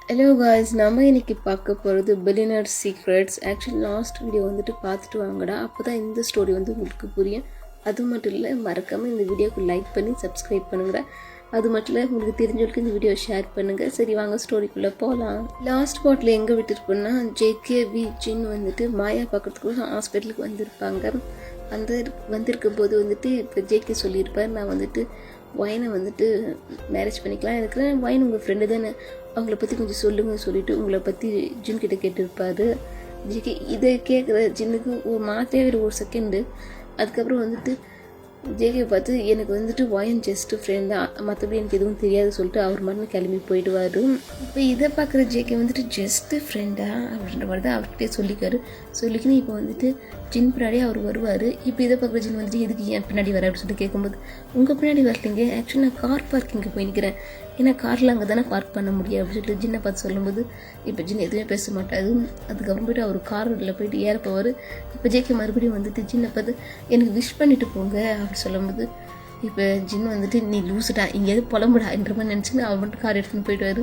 Hello guys, நம்ம இன்னைக்கு பார்க்க போகிறது billionaire secrets. Actually last video வந்துட்டு பார்த்துட்டு வாங்கடா, அப்போ தான் இந்த ஸ்டோரி வந்து உங்களுக்கு புரியும். அது மட்டும் இல்லை, மறக்காமல் இந்த வீடியோக்கு லைக் பண்ணி சப்ஸ்கிரைப் பண்ணுங்கடா. அது மட்டும் இல்லை, உங்களுக்கு தெரிஞ்சவங்களுக்கு இந்த வீடியோ ஷேர் பண்ணுங்கள். சரி வாங்க ஸ்டோரிக்குள்ளே போகலாம். லாஸ்ட் பார்ட்டில் எங்கே விட்டுருப்போம்னா, ஜேகேவி ஜின் வந்துட்டு மாயா பார்க்குறதுக்கு ஹாஸ்பிட்டலுக்கு வந்திருப்பாங்க. வந்திருக்கும் போது வந்துட்டு இப்போ ஜேகே சொல்லியிருப்பார், நான் வந்துட்டு ஒயனை வந்துட்டு மேரேஜ் பண்ணிக்கலாம் இருக்கிறேன். ஒயன் உங்கள் ஃப்ரெண்டு தானே, அவங்கள பற்றி கொஞ்சம் சொல்லுங்கள் சொல்லிவிட்டு உங்களை பற்றி ஜின் கிட்ட கேட்டிருப்பாரு. ஜிகே இதை கேட்குற ஜின்னுக்கு ஒரு மாற்றியே ஒரு செகண்டு. அதுக்கப்புறம் வந்துட்டு ஜேகே பார்த்து, எனக்கு வந்துட்டு ஒயன் ஜஸ்ட் ஃப்ரெண்ட் தான், மற்றபடி எனக்கு எதுவும் தெரியாது சொல்லிட்டு அவர் மண்ணு கிளம்பி போயிடுவார். இப்போ இதை பார்க்குற ஜேகே வந்துட்டு ஜஸ்ட்டு ஃப்ரெண்டா அப்படின்ற மாதிரி தான் அவர்கிட்டே சொல்லிக்கணும். இப்போ வந்துட்டு ஜின் பின்னாடியே அவர் வருவார். இப்போ இதை பார்க்குற ஜின் வந்துட்டு எதுக்கு என் பின்னாடி வர அப்படின்னு சொல்லிட்டு கேட்கும்போது, உங்கள் பின்னாடி வரலைங்க, ஆக்சுவலி நான் கார் பார்க்கிங்கு போய் நிற்கிறேன், ஏன்னா காரில் அங்கே தானே பார்க் பண்ண முடியும் அப்படின்னு சொல்லிட்டு ஜின்னை பார்த்து சொல்லும்போது, இப்போ ஜின் எதுவுமே பேச மாட்டாது. அதுக்கப்புறம் போய்ட்டு அவர் காரில் போயிட்டு ஏற போவார். இப்போ ஜேகே மறுபடியும் வந்துட்டு ஜின்னை பார்த்து, எனக்கு விஷ் பண்ணிவிட்டு போங்க அப்படின்னு சொல்லும்போது, இப்போ ஜின் வந்துட்டு நீ லூசுடா, இங்கேயாவது புலம்புடா என்ற மாதிரி நினச்சின்னு அவர் மட்டும் கார் எடுத்துன்னு போயிடுவார்.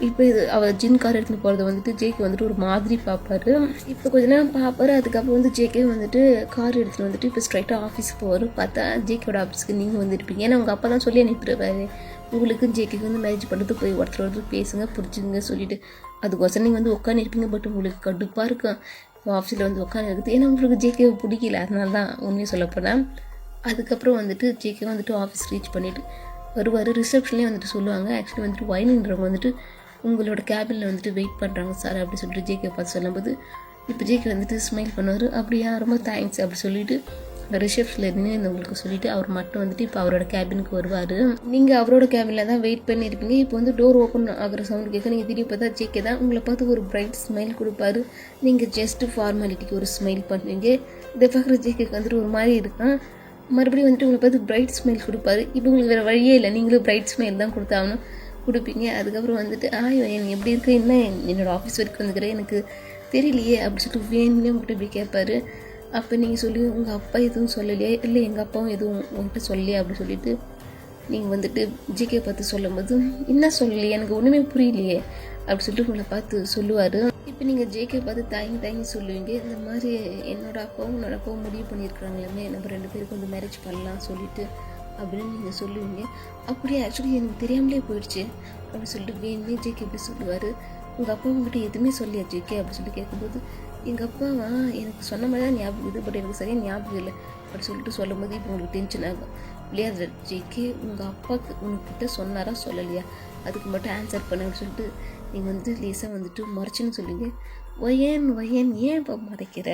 இப்போ அவர் ஜின் கார் எடுத்துன்னு போகிறத வந்துட்டு ஜேகே வந்துட்டு ஒரு மாதிரி பார்ப்பாரு. இப்போ கொஞ்ச நேரம் பார்ப்பாரு. அதுக்கப்புறம் வந்து ஜேகே வந்துட்டு கார் எடுத்துகிட்டு வந்துட்டு இப்போ ஸ்ட்ரைட்டாக ஆஃபீஸ்க்கு போவார். பார்த்தா ஜேகேவோட ஆஃபீஸ்க்கு நீங்கள் வந்துருப்பீங்க, ஏன்னா உங்கள் அப்பா தான் சொல்லி அனுப்பிடுவாரு, உங்களுக்கும் ஜேகேக்கு வந்து மேரேஜ் பண்ணுறது போய் ஒருத்தர் பேசுங்க புரிஞ்சுங்க சொல்லிட்டு. அதுக்கோசரம் நீங்கள் வந்து உட்காந்துருப்பீங்க. பட் உங்களுக்கு கடுப்பாக இருக்கும் ஆஃபீஸில் வந்து உட்காந்து இருக்குது, ஏன்னா உங்களுக்கு ஜேகேவை பிடிக்கல, அதனால தான் உண்மையை சொல்லப்போனால். அதுக்கப்புறம் வந்துட்டு ஜேகே வந்துட்டு ஆஃபீஸ் ரீச் பண்ணிவிட்டு வருவார். ரிசப்ஷன்லேயே வந்துட்டு சொல்லுவாங்க, ஆக்சுவலி வந்துட்டு ஒயின்ன்றவங்க வந்துட்டு உங்களோட கேபினில் வந்துட்டு வெயிட் பண்ணுறாங்க சார் அப்படி சொல்லிட்டு ஜேகே பார்த்து சொல்லும்போது, இப்போ ஜேகே வந்துட்டு ஸ்மைல் பண்ணுவார். அப்படியா, ரொம்ப தேங்க்ஸ் அப்படி சொல்லிட்டு ரிசப்ஷனில் இருந்து உங்களுக்கு சொல்லிவிட்டு அவர் மட்டும் வந்துட்டு இப்போ அவரோட கேபினுக்கு வருவார். நீங்கள் அவரோட கேபினில் தான் வெயிட் பண்ணியிருப்பீங்க. இப்போ வந்து டோர் ஓப்பன் ஆகிற சவுண்டு கேட்க நீங்கள் திடீர் பார்த்தா ஜேகே தான் உங்களை பார்த்து ஒரு பிரைட் ஸ்மைல் கொடுப்பாரு. நீங்கள் ஜஸ்ட் ஃபார்மாலிட்டிக்கு ஒரு ஸ்மைல் பண்ணுவீங்க. இதை பார்க்குற ஜேகேக்கு வந்துட்டு ஒரு மாதிரி இருக்கான். மறுபடியும் வந்துட்டு உங்களை பார்த்து பிரைட் ஸ்மைல் கொடுப்பாரு. இப்போ உங்களுக்கு வேறு வழியே இல்லை, நீங்களும் பிரைட் ஸ்மைல் தான் கொடுத்தாகணும், கொடுப்பீங்க. அதுக்கப்புறம் வந்துட்டு எனக்கு எப்படி இருக்கு, என்ன என்னோடய ஆஃபீஸ் வரைக்கும் வந்துக்கிறேன் எனக்கு தெரியலையே அப்படி சொல்லிட்டு வேணும்னே உங்கள்கிட்ட இப்படி கேட்பாரு. அப்போ நீங்கள் சொல்லி உங்கள் அப்பா எதுவும் சொல்லலையே, இல்லை எங்கள் அப்பாவும் எதுவும் உங்கள்கிட்ட சொல்லலையே அப்படி சொல்லிட்டு நீங்கள் வந்துட்டு ஜிகே பார்த்து சொல்லும்போது, என்ன சொல்லலையே, எனக்கு ஒன்றுமே புரியலையே அப்படி சொல்லிட்டு உங்களை பார்த்து சொல்லுவார். இப்போ நீங்கள் ஜேகே பார்த்து தயங்கி சொல்லுவீங்க, இந்த மாதிரி என்னோடய அப்பாவும் முடிவு பண்ணியிருக்கிறாங்களே, நம்ம 2 பேருக்கு வந்து மேரேஜ் பண்ணலாம் சொல்லிட்டு அப்படின்னு நீங்கள் சொல்லுவீங்க. அப்படியே ஆக்சுவலி எனக்கு தெரியாமலே போயிடுச்சு அப்படின்னு சொல்லிட்டு வேணுமே ஜேகே எப்படி சொல்லுவார். உங்கள் அப்பா உங்கள்கிட்ட எதுவுமே சொல்லியா ஜேகே அப்படி சொல்லிட்டு கேட்கும்போது, எங்கள் அப்பாவா எனக்கு சொன்ன மாதிரி தான் ஞாபகம் இது, பட் எனக்கு சரியாக ஞாபகம் இல்லை அப்படி சொல்லிட்டு சொல்லும்போது இப்போ உங்களுக்கு டென்ஷன் ஆகும். இல்லையா ஜேகே, உங்கள் அப்பாவுக்கு உங்ககிட்ட சொன்னாரா சொல்லலையா, அதுக்கு மட்டும் ஆன்சர் பண்ண சொல்லிட்டு நீங்கள் வந்து லேசாக வந்துட்டு மறைச்சின்னு சொல்லுவீங்க. ஒயன் ஏன் இப்போ மறைக்கிற,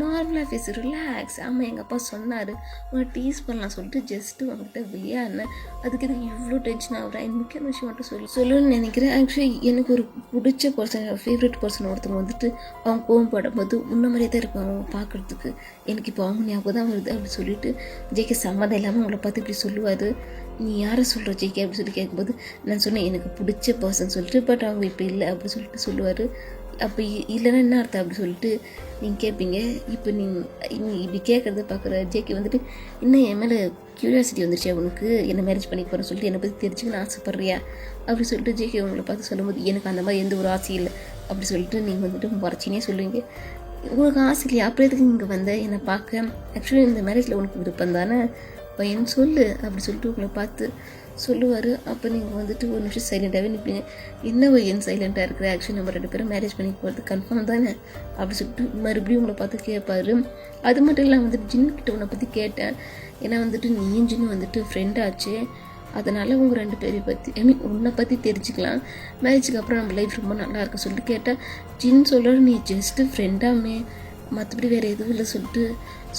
நார்மலாக பேசு, ரிலாக்ஸ். ஆமாம் எங்கள் அப்பா சொன்னார் உங்களை டீஸ் பண்ணலாம் சொல்லிட்டு ஜஸ்ட்டு உங்கள்கிட்ட விளையாடினேன், அதுக்கு எதுக்கு இவ்வளோ டென்ஷன் ஆகுறேன், எனக்கு முக்கியமான விஷயம் மட்டும் சொல்லணும்னு நினைக்கிறேன். ஆக்சுவலி எனக்கு ஒரு பிடிச்ச பர்சன், ஃபேவரட் பர்சன் ஒருத்தவங்க வந்துட்டு அவங்க கோவப்படும் போது உன்ன மாதிரியே தான் இருக்கும் அவங்க பார்க்குறதுக்கு, எனக்கு இப்போ அவங்க ஞாபகம் தான் வருது அப்படி சொல்லிட்டு ஜேகே சம்மதம் இல்லாமல் அவங்கள பார்த்து இப்படி சொல்லுவார். நீ யாரை சொல்கிற ஜேகே அப்படின்னு சொல்லி கேட்கும்போது, நான் சொன்னேன் எனக்கு பிடிச்ச பர்சன் சொல்லிட்டு, பட் அவங்க இப்போ இல்லை அப்படி சொல்லிட்டு சொல்லுவார். அப்போ இல்லைன்னா என்ன அர்த்தம் அப்படி சொல்லிட்டு நீங்கள் கேட்பீங்க. இப்போ நீங்கள் இப்படி கேட்குறத பார்க்குற ஜேகே வந்துட்டு, இன்னும் என் மேலே க்யூரியாசிட்டி வந்துருச்சு உனக்கு, என்ன மேரேஜ் பண்ணி போகிறேன்னு சொல்லிட்டு என்னை பற்றி தெரிஞ்சுக்கணும்னு ஆசைப்பட்றியா அப்படி சொல்லிட்டு ஜேகே உங்களை பார்த்து சொல்லும்போது, எனக்கு அந்த மாதிரி எந்த ஒரு ஆசையும் இல்லை அப்படி சொல்லிட்டு நீங்கள் வந்துட்டு மறைச்சினே சொல்லுவீங்க. உங்களுக்கு ஆசை இல்லையா, அப்புறம் எதுக்கு இங்கே வந்த என்னை பார்க்க, ஆக்சுவலி இந்த மேரேஜில் உனக்கு விருப்பம் தானே பையன் சொல்லு அப்படி சொல்லிட்டு உங்களை பார்த்து சொல்லுவார். அப்போ நீங்கள் வந்துட்டு ஒரு நிமிஷம் சைலண்ட்டாகவே நிற்பீங்க. என்ன பையன் சைலண்ட்டாக இருக்கிற, ஆக்சுவலி நம்ம 2 பேரும் மேரேஜ் பண்ணி போகிறது கன்ஃபார்ம் தானே அப்படி சொல்லிட்டு மறுபடியும் உங்களை பார்த்து கேட்பாரு. அது மட்டும் இல்லாமல் வந்துட்டு ஜின்கிட்ட உன்னை பற்றி கேட்டேன், ஏன்னா வந்துட்டு நீயும் ஜின்னு வந்துட்டு ஃப்ரெண்டாச்சு, அதனால் உங்கள் 2 பேரையும் பற்றி உன்னை பற்றி தெரிஞ்சுக்கலாம், மேரேஜுக்கு அப்புறம் நம்ம லைஃப் ரொம்ப நல்லா இருக்கும் சொல்லிட்டு கேட்டால், ஜின் சொல்கிற நீ ஜஸ்ட்டு ஃப்ரெண்டாமே மற்றபடி வேறு எதுவும் இல்லை சொல்லிட்டு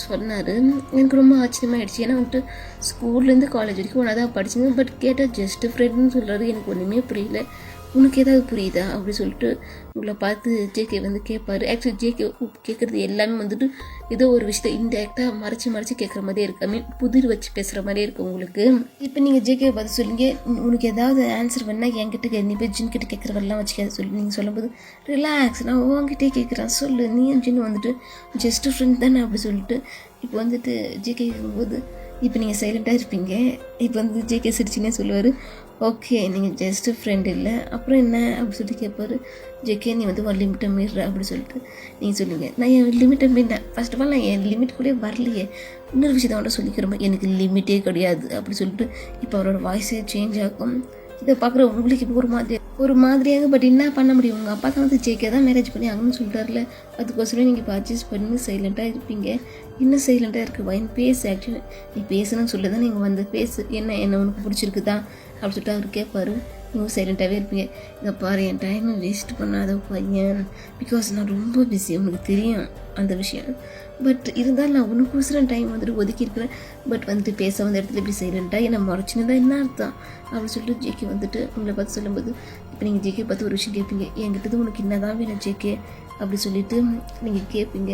சொன்னார். எனக்கு ரொம்ப ஆச்சரியமாகிடுச்சு, ஏன்னா வந்துட்டு ஸ்கூல்லேருந்து காலேஜ் வரைக்கும் ஒன்றா தான் படிச்சுங்க, பட் கேட்டால் ஜஸ்ட்டு ஃப்ரெண்டுன்னு சொல்கிறாரு, எனக்கு ஒன்றுமே புரியல, உனக்கு ஏதாவது புரியுதா அப்படி சொல்லிட்டு உங்களை பார்த்து ஜேகே வந்து கேட்பாரு. ஆக்சுவலி ஜேகே கேட்குறது எல்லாமே வந்துட்டு ஏதோ ஒரு விஷயத்தை இன்டெரக்டாக மறைச்சி கேட்குற மாதிரியே இருக்கு, புதிர் வச்சு பேசுகிற மாதிரியே இருக்குது உங்களுக்கு. இப்போ நீங்கள் ஜேகே பார்த்து சொல்லுங்க, உனக்கு ஏதாவது ஆன்சர் வேணால் என்கிட்ட நீ போய் ஜின் கிட்ட கேட்குறவெல்லாம் வச்சுக்க சொல்லி நீங்கள் சொல்லும்போது, ரிலாக்ஸ் நான் உங்ககிட்டே கேட்குறேன் சொல்லு, நீ ஜின் வந்துட்டு ஜஸ்ட்டு ஃப்ரெண்ட் தானே அப்படி சொல்லிட்டு இப்போ வந்துட்டு ஜேகே கேட்கும்போது இப்போ நீங்கள் சைலண்ட்டாக இருப்பீங்க. இப்போ வந்து ஜேகே சிரிச்சினே சொல்லுவார், ஓகே நீங்கள் ஜஸ்ட்டு ஃப்ரெண்ட் இல்லை அப்புறம் என்ன அப்படி சொல்லிட்டு கேட்பாரு. ஜேகே நீ வந்து ஒரு லிமிட்டை மீறுற அப்படி சொல்லிட்டு நீங்கள் சொல்லுங்கள். நான் என் லிமிட்டை மீறினேன். ஃபர்ஸ்ட் ஆஃப் ஆல் நான் என் லிமிட்குள்ளேயே வரலையே. இன்னொரு விஷயத்தை அவன்கிட்ட சொல்லிக்கிறோம், எனக்கு லிமிட்டே கிடையாது அப்படி சொல்லிட்டு இப்போ அவரோட வாய்ஸே சேஞ்ச் ஆகும். இதை பார்க்குற உங்களுக்கு இப்போ ஒரு மாதிரியாக. பட் என்ன பண்ண முடியும், உங்கள் அப்பா தான் வந்து ஜேகே தான் மேரேஜ் பண்ணி ஆகணும்னு சொல்லிட்டார்ல, அதுக்கோசரம் நீங்கள் இப்போ அட்ஜஸ்ட் பண்ணி சைலண்ட்டாக இருப்பீங்க. இன்னும் சைலண்ட்டாக இருக்குது வைன் பேசு. ஆக்சுவலி நீ பேசணும்னு சொல்லி தான் நீங்கள் வந்து பேசு, என்ன உனக்கு பிடிச்சிருக்குதா அப்படி சொல்லிட்டு அவர் கேட்பாரு. நீங்கள் சைலண்ட்டாகவே இருப்பீங்க. இங்கே பாரு என் டைமை வேஸ்ட் பண்ணாத பையன், பிகாஸ் நான் ரொம்ப பிஸி, உனக்கு தெரியும் அந்த விஷயம். பட் இருந்தாலும் நான் உனக்கு டைம் வந்துட்டு ஒதுக்கியிருக்கிறேன். பட் வந்துட்டு பேச வந்த இடத்துல இப்படி சைலண்ட்டாக என்னை மறைச்சின்னு தான் என்ன அர்த்தம் அப்படின்னு சொல்லிட்டு ஜேகே வந்துட்டு உங்களை பார்த்து சொல்லும்போது இப்போ நீங்கள் ஜேகே பார்த்து ஒரு விஷயம் கேட்பீங்க. என்கிட்ட உனக்கு என்ன தான் வேணும் ஜேகே அப்படி சொல்லிட்டு நீங்கள் கேட்பீங்க.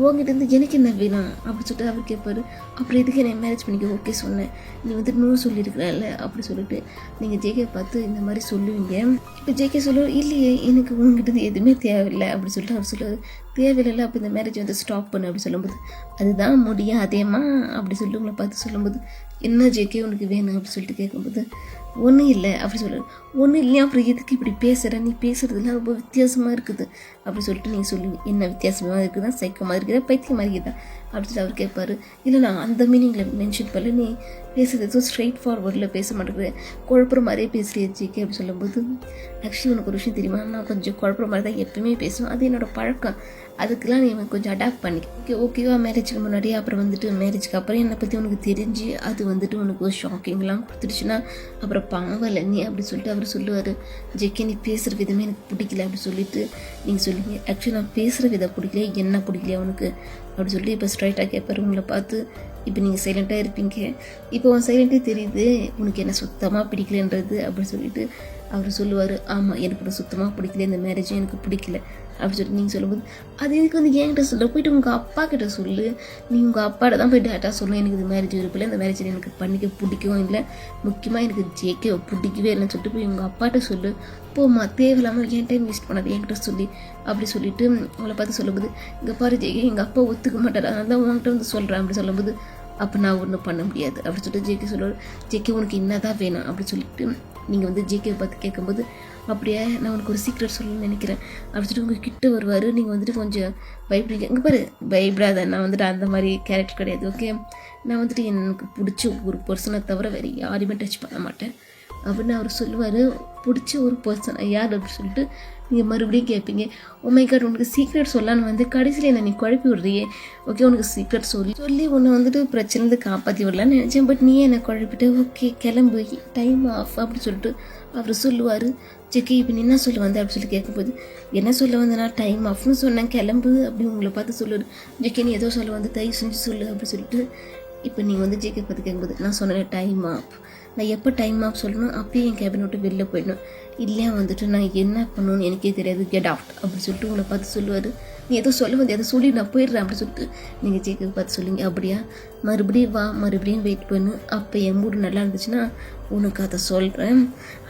உங்ககிட்ட எனக்கு என்ன வேணும் அப்படி சொல்லிட்டு அவர் கேட்பாரு. அப்புறம் எதுக்கு என்ன மேரேஜ் பண்ணிக்க ஓகே சொன்னேன், நீ வந்து நோ சொல்லியிருக்கிறல்ல அப்படி சொல்லிட்டு நீங்கள் ஜேகே பார்த்து இந்த மாதிரி சொல்லுவீங்க. இப்போ ஜேகே சொல்லுவார், இல்லையே எனக்கு உங்ககிட்ட எதுவுமே தேவையில்லை அப்படி சொல்லிட்டு அவர் சொல்லுவார். தேவையில்லை அப்போ இந்த மேரேஜ் வந்து ஸ்டாப் பண்ணு அப்படி சொல்லும்போது அதுதான் முடியாதேம்மா அப்படி சொல்லிட்டு உங்களை பார்த்து சொல்லும்போது என்ன ஜேகே உனக்கு வேணும் அப்படி சொல்லிட்டு கேட்கும்போது ஒன்றும் இல்லை அப்படி சொல்லுவார். ஒன்றும் இல்லையா அப்புறம் எதுக்கு இப்படி பேசுகிற, நீ பேசுகிறதுலாம் ரொம்ப வித்தியாசமாக இருக்குது அப்படி சொல்லிட்டு நீங்கள் சொல்லுவீங்க. என்ன வித்தியாசமாக இருக்குதா, சைக்கமாக இருக்குதா, பைத்தியமாக இருக்குதா அப்படி சொல்லி அவர் கேட்பாரு. இல்லை நான் அந்த மீனிங்கில் மென்ஷன் பண்ணல, நீ பேசுகிறது எதுவும் ஸ்ட்ரெயிட் ஃபார்வர்டில் பேச மாட்டேங்குது, குழப்புற மாதிரியே பேசுகிறேன் ஜேகே அப்படி சொல்லும்போது ஆக்சுவலி உனக்கு ஒரு விஷயம் தெரியுமா, நான் கொஞ்சம் குழப்புற மாதிரி தான் எப்பவுமே பேசுவேன், அது என்னோடய பழக்கம், அதுக்கெலாம் நீ கொஞ்சம் அடாப்ட் பண்ணிக்க ஓகேவா. மேரேஜுக்கு முன்னாடியே அப்புறம் வந்துட்டு மேரேஜுக்கு அப்புறம் என்னை பற்றி உனக்கு தெரிஞ்சு அது வந்துட்டு உனக்கு ஷாக்கிங்லாம் கொடுத்துருச்சுன்னா அப்புறம் பாவலை நீ அப்படி சொல்லிட்டு அவர் சொல்லுவார். ஜேகே நீ பேசுகிற விதமே எனக்கு பிடிக்கல அப்படி சொல்லிட்டு நீங்கள் சொல்லுவீங்க. ஆக்சுவலி நான் பேசுகிற விதம் பிடிக்கல, என்ன பிடிக்கலையா உனக்கு அப்படி சொல்லிட்டு இப்போ ஸ்ட்ரைட்டாக கேட்பாரு உங்களை பார்த்து. இப்போ நீங்கள் சைலண்ட்டாக இருப்பீங்க. இப்போ உன் சைலண்ட்டே தெரியுது உனக்கு என்ன சுத்தமாக பிடிக்கலன்றது அப்படி சொல்லிட்டு அவர் சொல்லுவார். ஆமாம் எனக்கு கூட சுத்தமாக பிடிக்கல, இந்த மேரேஜும் எனக்கு பிடிக்கல அப்படி சொல்லிட்டு நீங்கள் சொல்லும்போது அது இதுக்கு வந்து என்கிட்ட சொல்ல போய்ட்டு உங்கள் அப்பா கிட்ட சொல்லு, நீ உங்கள் அப்பாட்ட தான் போய் டேட்டா சொல்லணும், எனக்கு இது மேரேஜ் இருப்பில்ல, இந்த மேரேஜ் எனக்கு பண்ணிக்க பிடிக்கவும் இல்லை, முக்கியமாக எனக்கு ஜேகே பிடிக்கவே இல்லைன்னு சொல்லிட்டு போய் உங்கள் அப்பாட்ட சொல்லு. போம்மா தேவையில்லாமல் ஏன் டைம் வேஸ்ட் பண்ணாது என்கிட்ட சொல்லி அப்படி சொல்லிட்டு அவளை பார்த்து சொல்லும்போது இங்கே பாரு ஜேகே எங்கள் அப்பா ஒத்துக்க மாட்டார், அதனால தான் உங்கள்கிட்ட வந்து சொல்கிறேன் அப்படி சொல்லும்போது அப்போ நான் ஒன்றும் பண்ண முடியாது அப்படி சொல்லிட்டு ஜேகே சொல்லுவார். ஜேகே உனக்கு என்ன தான் வேணும் அப்படி சொல்லிட்டு நீங்கள் வந்து ஜேகே பார்த்து கேட்கும்போது அப்படியே நான் உனக்கு ஒரு சீக்ரெட் சொல்லணும்னு நினைக்கிறேன் அப்படி சொல்லிட்டு உங்கள் கிட்ட வருவார். நீங்கள் வந்துட்டு கொஞ்சம் பயப்படுங்க. இங்கே பாரு பயப்படாத, நான் வந்துட்டு அந்த மாதிரி கேரக்டர் கிடையாது ஓகே, நான் வந்துட்டு எனக்கு பிடிச்ச ஒரு பர்சனை தவிர வேறு யாரையுமே டச் பண்ண மாட்டேன் அப்படின்னு அவர் சொல்லுவார். பிடிச்ச ஒரு பர்சன் யார் அப்படின்னு சொல்லிட்டு நீங்கள் மறுபடியும் கேட்பீங்க. ஓ மை காட் உனக்கு சீக்ரெட் சொல்லலான்னு வந்து கடைசியில் என்ன நீ குழப்பி விடுறியே, ஓகே உனக்கு சீக்ரெட் சொல்லி உன்னை வந்துட்டு பிரச்சனை காப்பாற்றி விடலான்னு நினச்சேன், பட் நீ என்னை குழப்பிட்டு ஓகே கிளம்பு டைம் ஆஃப் அப்படி சொல்லிட்டு அவர் சொல்லுவார். ஜேகே இப்போ நீ என்ன சொல்ல வந்த அப்படி சொல்லி கேட்கும்போது என்ன சொல்ல வந்தேன்னா டைம் ஆஃப்னு சொன்னேன் கிளம்பு அப்படி உங்களை பார்த்து சொல்லுவார். ஜேகே நீ ஏதோ சொல்ல வந்து தயவு செஞ்சு சொல்லு அப்படி சொல்லிட்டு இப்போ நீங்கள் வந்து ஜேகே பார்த்து கேட்கும்போது நான் சொன்னேன் டைம் ஆஃப், நான் எப்போ டைம் ஆஃப் சொல்லணும் அப்பயே என் கேபினை விட்டு வெளில போயிடணும், இல்லையா வந்துட்டு நான் என்ன பண்ணணும்னு எனக்கே தெரியாது கெட் அவுட் அப்படி சொல்லிட்டு உங்களை பார்த்து சொல்லுவார். நீ ஏதோ சொல்ல வந்து எதை சொல்லி நான் போயிடுறேன் அப்படி சொல்லிட்டு நீங்கள் ஜேகே பார்த்து சொல்லுங்க. அப்படியா மறுபடியும் வா மறுபடியும் வெயிட் பண்ணு, அப்போ என் மூடு நல்லா இருந்துச்சுன்னா உனக்கு அதை சொல்கிறேன்,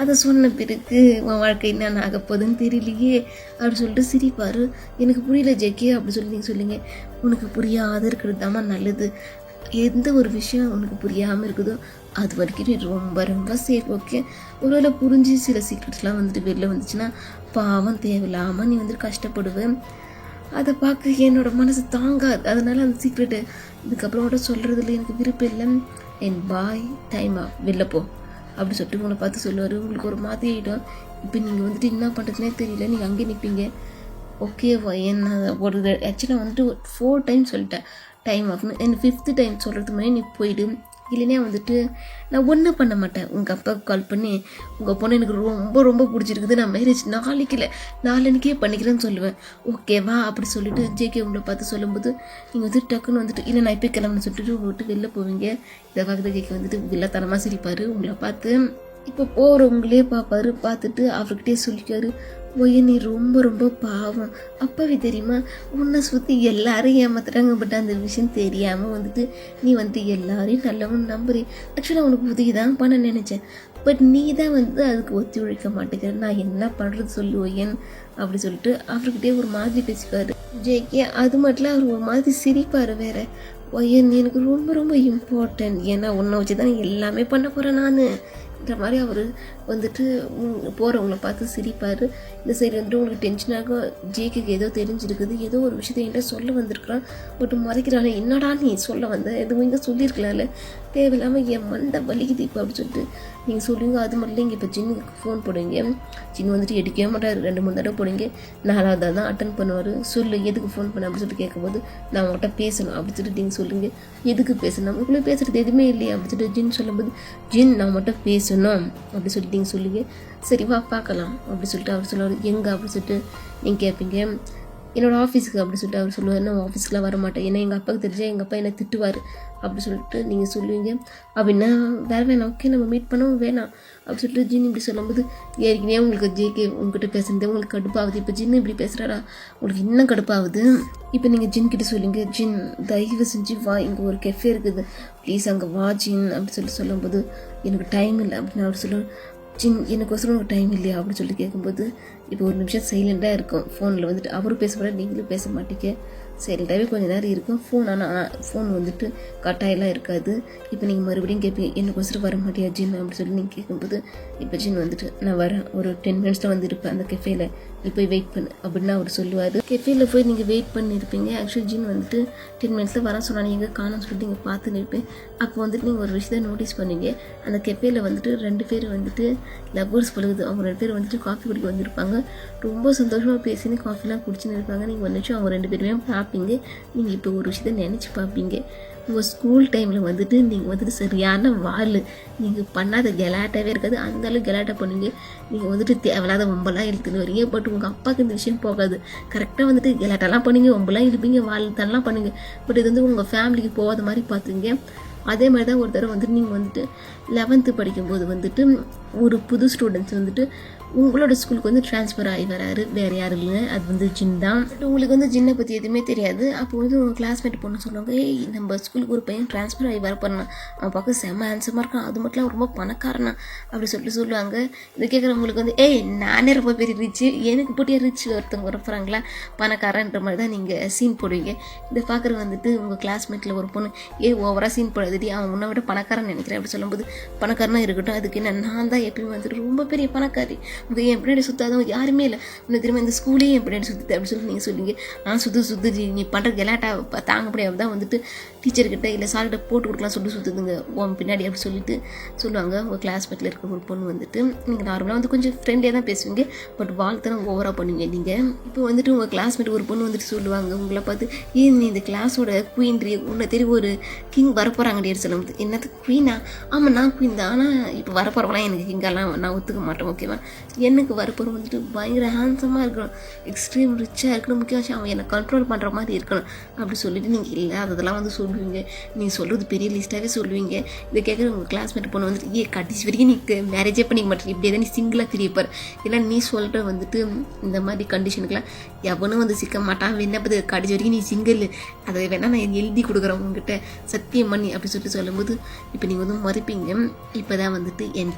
அதை சொன்ன பிறகு உன் வாழ்க்கை என்னென்ன ஆக போகுதுன்னு தெரியலையே அப்படி சொல்லிட்டு சிரிப்பார். எனக்கு புரியல ஜேகே அப்படி சொல்லி நீங்கள் சொல்லுங்க. உனக்கு புரியாத இருக்கிறது தான் நல்லது, எந்த ஒரு விஷயம் உனக்கு புரியாமல் இருக்குதோ அது வரைக்கும் நீ ரொம்ப ரொம்ப சேஃப் ஓகே. ஒருவேளை புரிஞ்சு சில சீக்ரெட்ஸ்லாம் வந்துட்டு வெளில வந்துச்சுன்னா பாவம் தேவையில்லாமல் நீ வந்துட்டு கஷ்டப்படுவேன், அதை பார்க்க என்னோட மனசு தாங்காது, அதனால அந்த சீக்ரெட்டு இதுக்கப்புறம் சொல்கிறதுல எனக்கு விருப்பம் இல்லை. என் பாய் டைம் வெளில போ அப்படி சொல்லிட்டு உங்களை பார்த்து சொல்லுவார். உங்களுக்கு ஒரு மாதிரி ஆகிடும். இப்போ நீங்கள் வந்துட்டு என்ன பண்ணுறதுனே தெரியல, நீங்கள் அங்கேயே நிற்பீங்க. ஓகேவா என்ன ஒரு ஆக்சுவலாக வந்துட்டு 4 டைம் சொல்லிட்டேன் டைம் ஆஃப்னு, எனக்கு 5th டைம் சொல்கிறதுக்கு முன்னாடி நீ போயிடு, இல்லைன்னா வந்துட்டு நான் ஒன்றும் பண்ண மாட்டேன். உங்கள் அப்பாவுக்கு கால் பண்ணி உங்கள் பொண்ணு எனக்கு ரொம்ப ரொம்ப பிடிச்சிருக்குது, நான் மேரேஜ் நாளைக்கு இல்லை நாளன்னைக்கே பண்ணிக்கிறேன்னு சொல்லுவேன் ஓகேவா அப்படி சொல்லிட்டு ஜேகே உங்களை பார்த்து சொல்லும்போது நீங்கள் வந்துட்டு டக்குன்னு வந்துட்டு இல்லை நான் இப்போ கிளம்புன்னு சொல்லிட்டு உங்களை விட்டு வெளில போவீங்க. இதை பார்க்குறது ஜேகே வந்துட்டு வில்லத்தனமாக சிரிப்பார். உங்களை பார்த்து இப்போ போகிறவங்களே பார்ப்பாரு, பார்த்துட்டு அவர்கிட்டே சொல்லிக்காரு, ஒய்ய நீ ரொம்ப ரொம்ப பாவம் அப்பாவே தெரியுமா, உன்னை சுற்றி எல்லாரும் ஏமாத்துறாங்க, பட் அந்த விஷயம் தெரியாமல் வந்துட்டு நீ வந்துட்டு எல்லாரையும் நல்லவன் நம்புறி. ஆக்சுவலாக உனக்கு உதவி தான் பண்ண நினச்சேன், பட் நீ தான் வந்து அதுக்கு ஒத்தி உழைக்க மாட்டேங்கிற, நான் என்ன பண்ணுறது சொல்லுவேன் அப்படி சொல்லிட்டு அவர்கிட்டே ஒரு மாதிரி பேசிப்பார் ஜேகே. அது மட்டும் அவர் ஒரு மாதிரி சிரிப்பார் வேற. ஒய்யன் எனக்கு ரொம்ப ரொம்ப இம்பார்ட்டன்ட், ஏன்னா உன்னை வச்சு தான் எல்லாமே பண்ண போகிறேன் நான், அப்படின்ற மாதிரி அவர் வந்துட்டு போகிறவங்கள பார்த்து சிரிப்பார். இந்த சைடு வந்துட்டு உங்களுக்கு டென்ஷனாக ஜேகேக்கு ஏதோ தெரிஞ்சிருக்குது, ஏதோ ஒரு விஷயத்தை என்கிட்ட சொல்ல வந்திருக்கிறான், பட் மறைக்கிறாள். என்னடா நீ சொல்ல வந்த, எதுவும் இங்கே சொல்லியிருக்கலாம்ல, தேவையில்லாமல் என் மண்டை வலிக்குது இப்போ அப்படின்னு சொல்லிட்டு நீங்கள் சொல்லுவீங்க. அது மட்டும் இல்லை, இங்கே இப்போ ஜின்னுக்கு ஃபோன் போடுவீங்க. ஜின்னு வந்துட்டு எடுக்கவே மாட்டார். 2-3 தடவை போடுவீங்க, 4வது தான் அட்டன் பண்ணுவார். சொல்லு எதுக்கு ஃபோன் பண்ண அப்படின்னு சொல்லிட்டு கேட்கும்போது நான் அவங்ககிட்ட பேசணும் அப்படின்னு சொல்லிட்டு நீங்கள் சொல்லுங்க. எதுக்கு பேசணும், நமக்குள்ளே பேசுகிறது எதுவுமே இல்லையா அப்படின்னு சொல்லிட்டு ஜின் சொல்லும்போது, ஜின் நான் மட்டும் பேசணும் அப்படி சொல்லிட்டு நீங்கள் சொல்லுவீங்க. சரி வா பார்க்கலாம் அப்படி சொல்லிட்டு அவர் சொல்லுவார். எங்கே அப்படின்னு சொல்லிட்டு நீங்கள் கேட்பீங்க. என்னோடய ஆஃபீஸுக்கு அப்படி சொல்லிட்டு அவர் சொல்லுவார். நான் ஆஃபீஸ்க்குலாம் வர மாட்டேன், ஏன்னா எங்கள் அப்பாவுக்கு தெரிஞ்சால் எங்கள் அப்பா என்னை திட்டுவார் அப்படி சொல்லிட்டு நீங்கள் சொல்லுவீங்க. அப்படின்னா வேறு வேணாம், ஓகே நம்ம மீட் பண்ணவும் வேணாம் அப்படி சொல்லிட்டு ஜின் இப்படி சொல்லும்போது, ஏற்கனவே உங்களுக்கு ஜேகே உங்ககிட்ட பேசுறது உங்களுக்கு கடுப்பாகுது, இப்போ ஜின்னு இப்படி பேசுகிறாரா உங்களுக்கு இன்னும் கடுப்பாகுது. இப்போ நீங்கள் ஜின் கிட்ட சொல்லுங்க, ஜின் தயவு செஞ்சு வா, இங்கே ஒரு கெஃபே இருக்குது, ப்ளீஸ் அங்கே வா ஜின் அப்படி சொல்லிட்டு சொல்லும்போது, எனக்கு டைம் இல்லை அப்படின்னு அவர் சொல்லுவார். ஜின் எனக்கோசரம் உனக்கு டைம் இல்லையா அப்படின்னு சொல்லிட்டு கேட்கும்போது, இப்போ ஒரு நிமிஷம் சைலண்டாக இருக்கும். ஃபோனில் வந்துட்டு அவரும் பேச நீங்களும் பேச மாட்டீங்க, சைலண்டாகவே கொஞ்சம் நேரம் இருக்கும் ஃபோன். ஆனால் ஃபோன் வந்துட்டு கட்டாயெல்லாம் இருக்காது. இப்போ நீங்கள் மறுபடியும் கேட்பீங்க, எனக்கோசரம் வர மாட்டியா ஜின் அப்படின்னு சொல்லி நீங்கள் கேட்கும்போது, இப்போ ஜின் வந்துட்டு நான் வரேன், ஒரு 10 மினிட்ஸில் வந்து இருப்பேன் அந்த கெஃபேல, நீ போய் வெயிட் பண்ணு அப்படின்னு அவர் சொல்லுவார். கெஃபேல போய் நீங்கள் வெயிட் பண்ணியிருப்பீங்க. ஆக்சுவலி ஜின் வந்துட்டு 10 மினிட்ஸில் வரேன் சொன்னாங்க, எங்கே காணும்னு சொல்லிட்டு நீங்கள் பார்த்துன்னு இருப்பேன். அப்போ வந்துட்டு நீங்கள் ஒரு விஷயத்தை நோட்டீஸ் பண்ணீங்க, அந்த கெஃபேல வந்துட்டு 2 பேர் வந்துட்டு லவ்வர்ஸ் பழகுது. அவங்க 2 பேர் வந்துட்டு காஃபி குடிக்க வந்திருப்பாங்க. ரொம்ப சந்தோஷமாக பேசின்னு காஃபிலாம் குடிச்சுன்னு இருப்பாங்க. நீங்கள் ஒரு நிமிஷம் அவங்க 2 பேருமே பார்ப்பீங்க. நீங்கள் இப்போ ஒரு விஷயத்த நினச்சி பார்ப்பீங்க, உங்கள் ஸ்கூல் டைமில் வந்துட்டு நீங்கள் வந்துட்டு சரியான வாள், நீங்கள் பண்ணாத கெலாட்டாகவே இருக்காது, அந்தளவுக்கு கெலாட்டா பண்ணுவீங்க. நீங்கள் வந்துட்டு தேவையில்லாத ஒம்பெல்லாம் இழுத்துன்னு வரீங்க. பட் உங்கள் அப்பாவுக்கு இந்த விஷயம் போகாது. கரெக்டாக வந்துட்டு கெலாட்டெல்லாம் பண்ணுங்க, ஒம்பெல்லாம் இழுப்பீங்க, வாள் தரலாம் பண்ணுங்க. பட் இது வந்து உங்கள் ஃபேமிலிக்கு போகாத மாதிரி பார்த்துங்க. அதே மாதிரி தான் ஒரு தடவை வந்துட்டு நீங்கள் வந்துட்டு 11th படிக்கும்போது வந்துட்டு ஒரு புது ஸ்டூடெண்ட்ஸ் வந்துட்டு உங்களோட ஸ்கூலுக்கு வந்து ட்ரான்ஸ்ஃபர் ஆகி வராரு, வேறு யாரும் இல்லை, அது வந்து ஜின் தான். உங்களுக்கு வந்து ஜின்னை பற்றி எதுவுமே தெரியாது. அப்போ வந்து உங்கள் கிளாஸ்மேட் பொண்ணு சொல்லுவாங்க, ஏய் நம்ம ஸ்கூலுக்கு ஒரு பையன் ட்ரான்ஸ்ஃபர் ஆகி வரப்போறான், அவன் பார்க்க செம்ம ஹேண்ட்ஸமாக இருக்கான், அது மட்டும் ரொம்ப பணக்காரனா அப்படி சொல்லிட்டு சொல்லுவாங்க. இதை கேட்குறவங்களுக்கு வந்து, ஏய் நானே ரொம்ப பெரிய ரிச்சு, எனக்கு போட்டியாக ரிச் ஒருத்தவங்க வரப்போகிறாங்களா பணக்காரன்ற மாதிரி தான் நீங்கள் சீன் போடுவீங்க. இதை பார்க்குற வந்துட்டு உங்கள் கிளாஸ்மேட்டில் ஒரு பொண்ணு, ஓவராக சீன் போடாதடி, அவன் உன்னை விட பணக்காரன் நினைக்கிறேன் அப்படி சொல்லும்போது, பணக்காரனாக இருக்கட்டும், அதுக்கு என்ன நான் தான் எப்பயும் வந்துட்டு ரொம்ப பெரிய பணக்காரி, உங்களுக்கு என் பின்னாடி சுற்றாதவங்க யாருமே இல்லை, இன்னும் திரும்ப இந்த ஸ்கூலே என் பின்னாடி சுற்றுது அப்படி சொல்லி நீங்கள் சொல்லுவீங்க. சுற்று நீ பண்ணுற கெலாட்டா தாங்க முடியாது தான் வந்துட்டு டீச்சர்கிட்ட இல்லை சார்கிட்ட போட்டு கொடுக்கலாம் சொல்லிட்டு சுற்றுதுங்க உன் பின்னாடி அப்படி சொல்லிட்டு சொல்லுவாங்க. உங்கள் கிளாஸ்மேட்டில் இருக்க ஒரு பொண்ணு வந்துட்டு நீங்கள் நார்மலாக வந்து கொஞ்சம் ஃப்ரெண்ட்லியாக தான் பேசுவீங்க, பட் வாழ்த்தனம் ஓவராக பண்ணுவீங்க நீங்கள். இப்போ வந்துட்டு உங்கள் கிளாஸ்மேட் ஒரு பொண்ணு வந்துட்டு சொல்லுவாங்க உங்களை பார்த்து, நீ இந்த கிளாஸோட குயின்ட்ரி, உன்னை தெரியும் ஒரு கிங் வரப்போகிறாங்கடி சொல்லும்போது, என்னது குயினா, ஆமாம் நான் குயின் தான், ஆனால் இப்போ வரப்போகிறவங்களாம் எனக்கு கிங்கெல்லாம் நான் ஒத்துக்க மாட்டேன், ஓகேவா, எனக்கு வரப்போகிற வந்துட்டு பயங்கர ஹேண்ட்ஸமாக இருக்கணும், எக்ஸ்ட்ரீம் ரிச்சாக இருக்கணும், முக்கிய விஷயம் அவன் என்னை கண்ட்ரோல் பண்ணுற மாதிரி இருக்கணும் அப்படி சொல்லிட்டு நீங்கள் இல்லை அதெல்லாம் வந்து சொல்லுவீங்க. நீங்கள் சொல்கிறது பெரிய லிஸ்ட்டாகவே சொல்லுவீங்க. இதை கேட்குற உங்கள் கிளாஸ்மேட் பொண்ணு வந்துட்டு, கடைசி வரைக்கும் நீ மேரேஜே பண்ணிக்க மாட்டேன், இப்படியே தான் நீ சிங்கிளாக தெரியப்பார், இல்லை நீ சொல்கிற வந்துட்டு இந்த மாதிரி கண்டிஷனுக்கெலாம் எவனும் வந்து சிக்க மாட்டான், விண்ணப்பது கடைசி வரைக்கும் நீ சிங்கிள், அதை வேணால் நான் எழுதி கொடுக்குறேன் உங்ககிட்ட சத்தியம் பண்ணி அப்படி சொல்லிட்டு சொல்லும்போது, இப்போ நீங்கள் வந்து மறுப்பீங்க. இப்போ தான் வந்துட்டு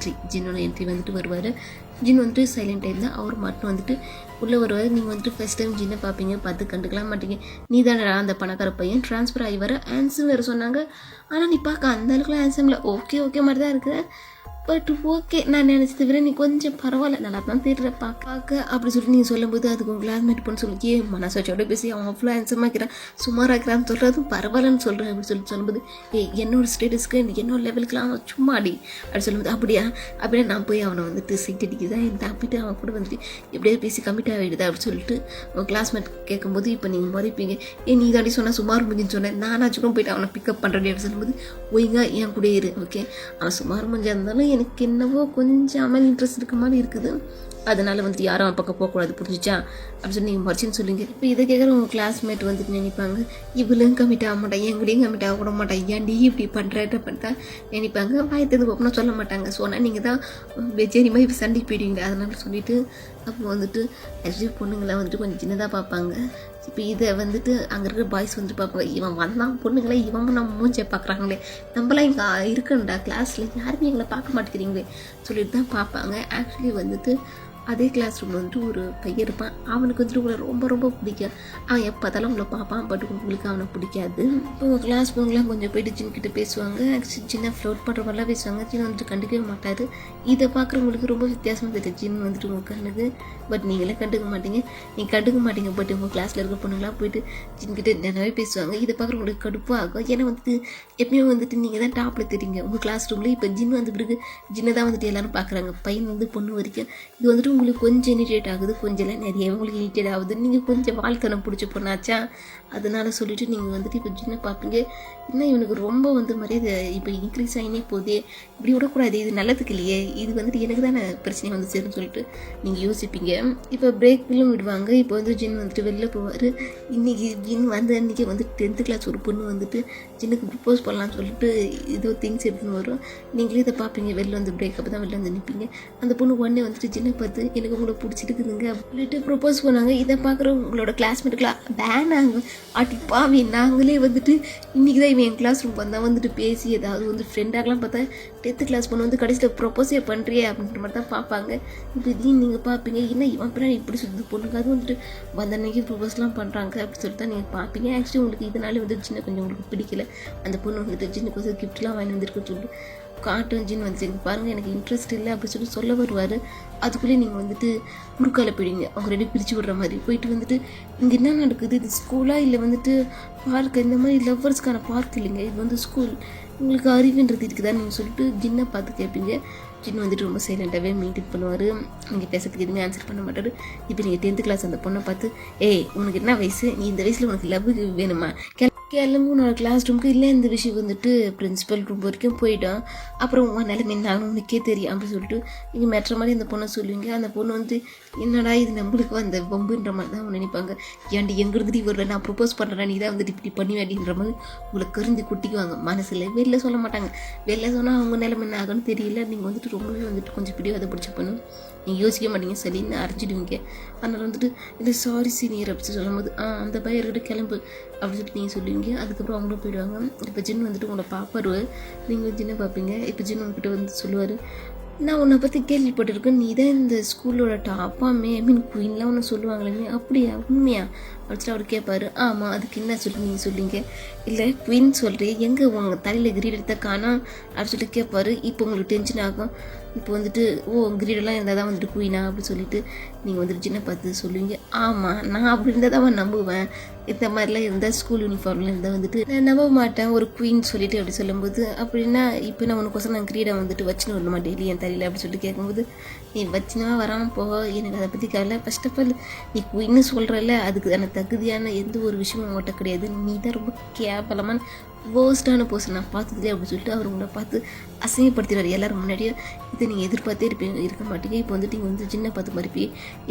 ஜின்னோட என்ட்ரி வந்துட்டு வருவார். ஜின் வந்துட்டு சைலண்ட் ஆகிருந்தால் அவர் மட்டும் வந்துட்டு உள்ளே வருவார். நீங்கள் வந்துட்டு ஃபஸ்ட் டைம் ஜின்னை பார்ப்பீங்க, பார்த்து கண்டுக்கலாம் மாட்டீங்க. நீ தானடா அந்த பணக்கார பையன், ட்ரான்ஸ்ஃபர் ஆகி வர ஆன்சம் வேறு சொன்னாங்க, ஆனால் நீ பார்க்க அந்த அளவுக்குலாம் ஆன்சம் இல்லை, ஓகே மாதிரி தான் இருக்குது, பட் ஓகே நான் நினச்சது விட நீ கொஞ்சம் பரவாயில்ல நல்லா தான் தேடுற பார்க்க அப்படி சொல்லிட்டு நீங்கள் சொல்லும்போது, அதுக்கு உங்கள் கிளாஸ்மேட் பண்ணு சொல்லி மனசாட்சியோட பேசி அவன் அவ்வளோ ஹேண்ட்ஸமாக இருக்கிறான், சுமாராக இருக்கிறான்னு சொல்கிறதும் பரவாயில்லன்னு சொல்கிறேன் அப்படின்னு சொல்லும்போது, என்னோட ஸ்டேட்டஸ்க்கு என்னோட லெவலுக்குலாம் அவன் சும்மா அடி அப்படி சொல்லும்போது, அப்படியே நான் போய் அவனை வந்துட்டு சைட் அடிக்குதான் இந்த அப்படின்ட்டு அவன் கூட வந்துட்டு எப்படியே பேசி கம்மிட் ஆகிடுதா அப்படின்னு சொல்லிட்டு உங்கள் கிளாஸ்மேட் கேட்கும்போது, இப்போ நீங்கள் மறைப்பீங்க, நீ தாண்டி சொன்னால் சுமார் முடிஞ்சுன்னு சொன்னேன், நானாச்சும் போயிட்டு அவனை பிக்கப் பண்ணுறேன் அப்படின்னு சொல்லும்போது, ஒய்ங்க என் கூட இரு, ஓகே அவன் சுமார் முடிஞ்சா இருந்தாலும் எனக்கு என்னவோ கொஞ்சம் அமல் இன்ட்ரெஸ்ட் இருக்க மாதிரி இருக்குது, அதனால் வந்துட்டு யாரும் அவன் பக்கம் போகக்கூடாது, புரிஞ்சிச்சா அப்படி சொல்லி நீங்கள் மறைச்சின்னு சொல்லுங்க. இப்போ இதை கேட்குற உங்கள் கிளாஸ்மேட் வந்துட்டு நினைப்பாங்க, இவ்வளோயும் கமிட் ஆக மாட்டான், எங்களையும் கமிட் ஆக கூட மாட்டான், ஏன்டி இப்படி பண்ணுறா நினைப்பாங்க. வாயத்தது ஒப்பனா சொல்ல மாட்டாங்க, சொன்னால் நீங்கள் தான் வெஜ்ஜரிமா இப்போ சண்டைக்கு போயிடுவீங்க, அதனால சொல்லிவிட்டு அப்போ வந்துட்டு ஆக்சுவலி பொண்ணுங்களை வந்துட்டு கொஞ்சம் சின்னதாக பார்ப்பாங்க. இப்போ இதை வந்துட்டு அங்கே இருக்கிற பாய்ஸ் வந்துட்டு பார்ப்பாங்க, இவன் வந்தான் பொண்ணுங்களே இவன் நம்ம மூஞ்சை பார்க்குறாங்களே, நம்மளாம் இங்கே இருக்கண்டா கிளாஸில் யாருமே எங்களை பார்க்க மாட்டேங்கிறீங்களே சொல்லிட்டு தான் பார்ப்பாங்க. ஆக்சுவலி வந்துட்டு அதே கிளாஸ் ரூமில் வந்துட்டு ஒரு பையன் இருப்பான். அவனுக்கு வந்துட்டு உங்களை ரொம்ப ரொம்ப பிடிக்கும். அவன் எப்போ பார்த்தாலும் உங்களை பார்ப்பான், பட் உங்களுக்கு அவனை பிடிக்காது. இப்போ கிளாஸ் பொண்ணுலாம் கொஞ்சம் போயிட்டு ஜின்கிட்ட பேசுவாங்க. சின்ன ஃப்ளோட் பண்ணுற மாதிரிலாம் பேசுவாங்க. ஜின் வந்துட்டு கண்டுக்கவே மாட்டார். இதை பார்க்குறவங்களுக்கு ரொம்ப வித்தியாசமாக தெரியும் ஜின் வந்துட்டு உங்களுக்கு கண்ணுக்கு. பட் நீங்களே கண்டுக்க மாட்டீங்க. நீங்கள் கண்டுக்க மாட்டீங்க. பட் உங்கள் கிளாஸில் இருக்க பொண்ணுங்களாம் போயிட்டு ஜின்கிட்ட நிறையவே பேசுவாங்க. இதை பார்க்குறவங்களுக்கு கடுப்பாக ஆகும். ஏன்னா வந்துட்டு எப்பயுமே வந்துட்டு நீங்கள் தான் டாப்பில் தெரியுங்க உங்கள் கிளாஸ் ரூமில். இப்போ ஜின் வந்து பிறகு ஜின்னை தான் வந்துட்டு எல்லாரும் பார்க்குறாங்க, பையன் வந்து பொண்ணு வரைக்கும். இது வந்துட்டு உங்களுக்கு கொஞ்சம் இனிட்டேட் ஆகுது, கொஞ்சம் இல்லை நிறையவே உங்களுக்கு இனிட்டேட் ஆகுது. நீங்கள் கொஞ்சம் வாழ்த்தனம் பிடிச்ச பொண்ணாச்சா, அதனால சொல்லிவிட்டு நீங்கள் வந்துட்டு இப்போ ஜின்னை பார்ப்பீங்க. இன்னும் இவனுக்கு ரொம்ப வந்து மரியாதை இப்போ இன்க்ரீஸ் ஆகினே போதே, இப்படி விடக்கூடாது, இது நல்லதுக்கு இல்லையே, இது வந்துட்டு எனக்கு தானே பிரச்சனை வந்து சேருன்னு சொல்லிட்டு நீங்கள் யோசிப்பீங்க. இப்போ பிரேக்லும் விடுவாங்க. இப்போ வந்து ஜின் வந்துட்டு வெளில போவார். இன்றைக்கி ஜின் வந்து அன்றைக்கி வந்து 10th கிளாஸ் ஒரு பொண்ணு வந்துட்டு ஜின்னுக்கு ப்ரப்போஸ் பண்ணலான்னு சொல்லிட்டு ஏதோ திங்ஸ் எடுத்துன்னு வரும். நீங்களே இதை பார்ப்பீங்க. வெளில வந்து பிரேக்கப் தான் வெளில வந்து நிற்பீங்க. அந்த பொண்ணு உடனே வந்துட்டு ஜின்னை பார்த்து எனக்கு உங்களை பிடிச்சிருக்குதுங்க அப்படின்ட்டு ப்ரப்போஸ் பண்ணாங்க. இதை பார்க்குற உங்களோட கிளாஸ்மேட்டுக்கெலாம் வேணாங்க, அட்டி பாவி, நாங்களே வந்துட்டு இன்றைக்கி தான் இவன் என் கிளாஸ் ரூம் வந்தால் வந்துட்டு பேசி ஏதாவது வந்து ஃப்ரெண்டாகலாம் பார்த்தா 10th கிளாஸ் பொண்ணு வந்து கடைசியில் ப்ரப்போஸே பண்ணுறியே அப்படின்ற மாதிரி தான் பார்ப்பாங்க. இப்போ இதையும் நீங்கள் பார்ப்பீங்க, என்ன இவன் பின்னாடி இப்படி சுற்றி பொண்ணுங்க அது வந்துட்டு வந்த அன்னைக்கு ப்ரப்போஸ்லாம் பண்ணுறாங்க அப்படின்னு சொல்லிட்டு தான் நீங்கள் பார்ப்பீங்க. ஆக்சுவலி உங்களுக்கு இதனால வந்து சின்ன கொஞ்சம் உங்களுக்கு பிடிக்கல. அந்த பொண்ணு வந்துட்டு சின்ன கொஞ்சம் கிஃப்ட்லாம் வாங்கி வந்துருக்குன்னு சொல்லிட்டு காட்டும் ஜின் வந்து பாருங்கள் எனக்கு இன்ட்ரெஸ்ட் இல்லை அப்படின்னு சொல்ல வருவார். அதுக்குள்ளேயே நீங்கள் வந்துட்டு குறுக்கால போயிடுங்க. அவங்க ரெடி பிரித்து விடுற மாதிரி போயிட்டு வந்துட்டு இங்கே என்ன நடக்குது, இது ஸ்கூலாக இல்லை வந்துட்டு பார்க், இந்த மாதிரி லவ்வர்ஸ்க்கான பார்க் இல்லைங்க, இது வந்து ஸ்கூல், உங்களுக்கு அறிவுன்றது இருக்குதா நீங்கள் சொல்லிட்டு ஜின்னை பார்த்து கேட்பீங்க. ஜின் வந்துட்டு ரொம்ப சைலண்ட்டாகவே மெயின்டைன் பண்ணுவார். நீங்கள் பேசுறதுக்கு எதுவுமே ஆன்சர் பண்ண மாட்டார். இப்போ நீங்கள் 10th கிளாஸ் அந்த பொண்ணை பார்த்து ஏய் உனக்கு என்ன வயசு, நீ இந்த வயசில் உனக்கு லவ் வேணுமா, கிளம்பு உன்னோட கிளாஸ் ரூமுக்கு, இல்லை இந்த விஷயம் வந்துட்டு பிரின்ஸிபல் ரூம் வரைக்கும் போயிட்டோம், அப்புறம் உங்கள் நிலைமை நான் உனக்கே தெரியும் அப்படின்னு சொல்லிட்டு நீங்கள் மெட்ற மாதிரி அந்த பொண்ணை சொல்லுவீங்க. அந்த பொண்ணு வந்து என்னடா இது நம்மளுக்கு வந்த வம்புன்ற மாதிரி தான் நினைப்பாங்க. ஏன்டி எங்கிருந்துட்டு வரல, நான் ப்ரப்போஸ் பண்ணுறேன், நீ தான் வந்துட்டு இப்படி பண்ணி வேண்டின்ற மாதிரி உங்களை கருந்து குட்டிக்குவாங்க மனசில். வெளில சொல்ல மாட்டாங்க. வெளில சொன்னால் அவங்க நிலைமை என்ன ஆகும்னு தெரியல. நீங்கள் வந்துட்டு ரொம்பவே வந்துட்டு கொஞ்சம் பிடிவாத பிடிச்ச பண்ணு, நீங்கள் யோசிக்க மாட்டீங்க, சரின்னு அரைச்சிடுவீங்க. அதனால் வந்துட்டு இல்லை சாரி சீனியர் அப்படின்னு சொல்லும் போது அந்த பையர்கிட்ட கிளம்பு அப்படின்னு சொல்லிட்டு நீங்கள் சொல்லுவீங்க. அதுக்கப்புறம் அவங்களும் போயிடுவாங்க. இப்போ ஜின் வந்துட்டு உங்களை பார்ப்பாரு, நீங்கள் ஜின்னை பார்ப்பீங்க. இப்போ ஜின் உங்ககிட்ட வந்து சொல்லுவார், நான் உன்னை பற்றி கேள்விப்பட்டிருக்கேன், நீ தான் இந்த ஸ்கூலோட டாப்பாமே, ஐ மீன் குயின்லாம் ஒன்று சொல்லுவாங்களே, அப்படியா உண்மையா அப்படின்னு அவர் கேட்பாரு. ஆமாம், அதுக்கு என்ன சொல்லி நீங்கள் சொல்லிங்க, இல்லை குயின் சொல்கிறேன், எங்கே உங்கள் தலையில் கிரீட் எடுத்த காணோம் அப்படின்னு சொல்லிட்டு கேட்பாரு. இப்போ உங்களுக்கு டென்ஷன் ஆகும். இப்போ வந்துட்டு கிரீடெல்லாம் இருந்தால் தான் வந்துட்டு குயினா அப்படின்னு சொல்லிட்டு நீங்கள் வந்துட்டு சின்ன பார்த்து சொல்லுவீங்க. ஆமாம், நான் அப்படி இருந்தால் தான் நம்புவேன், இந்த மாதிரிலாம் இருந்தால் ஸ்கூல் யூனிஃபார்ம்லாம் இருந்தால் வந்துட்டு நான் நம்ப மாட்டேன் ஒரு குயின் சொல்லிட்டு அப்படி சொல்லும்போது, அப்படின்னா இப்போ நான் உனக்கோசம் நான் கிரீடை வந்துட்டு வச்சுன்னு வரணுமா டெய்லி என் தலையில் அப்படின்னு சொல்லிட்டு கேட்கும்போது, நீ வச்சுனா வராமல் போக, எனக்கு அதை பற்றி கவலை. ஃபர்ஸ்ட் ஆஃப் ஆல் நீ குயின்னு சொல்கிறல்ல, அதுக்கு எனக்கு தகுதியான எந்த ஒரு விஷயமும் உங்கள்கிட்ட கிடையாது, நீ தான் ரொம்ப கேவலமான வேர்ஸ்டான பர்சன் நான் பார்த்ததுலேயே அப்படின்னு சொல்லிட்டு அவர் உங்களை பார்த்து அசிங்கப்படுத்திடுவார் எல்லாரும் முன்னாடியே. இதை நீங்கள் எதிர்பார்த்தே இருக்க மாட்டீங்க. இப்போ வந்துட்டு நீங்கள் வந்து சின்ன பார்த்து மறுப்பி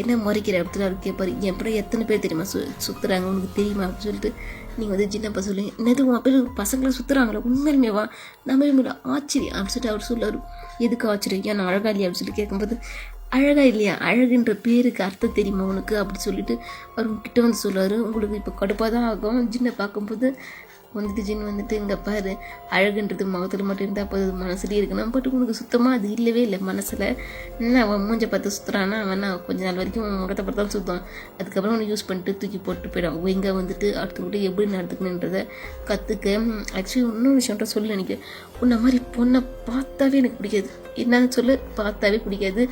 என்ன முறைக்கிற இடத்துல அவர் கேட்பார், என் அப்புறம் எத்தனை பேர் தெரியுமா சுற்றுறாங்க உனக்கு தெரியுமா அப்படின்னு சொல்லிட்டு நீங்கள் வந்து சின்ன பார்த்து சொல்லுவீங்க. என்னது உன் பேர் பசங்களாம் சுற்றுறாங்களா, உண்மையுமே வா நம்ம ஆச்சரியம் அப்படின்னு சொல்லிட்டு அவர் சொல்லுவார். எதுக்கு ஆச்சரியம், ஏன் நான் அழகா இல்லையா அப்படின்னு சொல்லிட்டு கேட்கும்போது, அழகா இல்லையா, அழகுன்ற பேருக்கு அர்த்தம் தெரியுமா உனக்கு அப்படி சொல்லிட்டு அவர் உங்ககிட்ட வந்து சொல்லுவார். உங்களுக்கு இப்போ கடுப்பாக தான் ஆகும். ஜின்னை பார்க்கும்போது வந்துட்டு ஜின் வந்துட்டு இங்கே பாரு, அழகுன்றது முகத்தில் மட்டும் இருந்தால் அப்போ மனசுலேயே இருக்கணும், பட் உனக்கு சுத்தமாக அது இல்லவே இல்லை மனசில். என்ன அவன் மூஞ்சை பார்த்து சுற்றுறான்னா அவன் கொஞ்ச நாள் வரைக்கும் முகத்தை பார்த்து தான் சுற்றுவான், அதுக்கப்புறம் அவனை யூஸ் பண்ணிட்டு தூக்கி போட்டு போயிடும். இங்கே வந்துட்டு அடுத்தவங்கள்ட்ட எப்படி நடத்துக்கணுன்றதை கற்றுக்க. ஆக்சுவலி இன்னொரு விஷயம்ட்ட சொல்லி நினைக்கிறேன், உன்ன மாதிரி பொண்ணை பார்த்தாவே எனக்கு பிடிக்காது, என்னன்னு சொல்லு, பார்த்தாவே பிடிக்காது.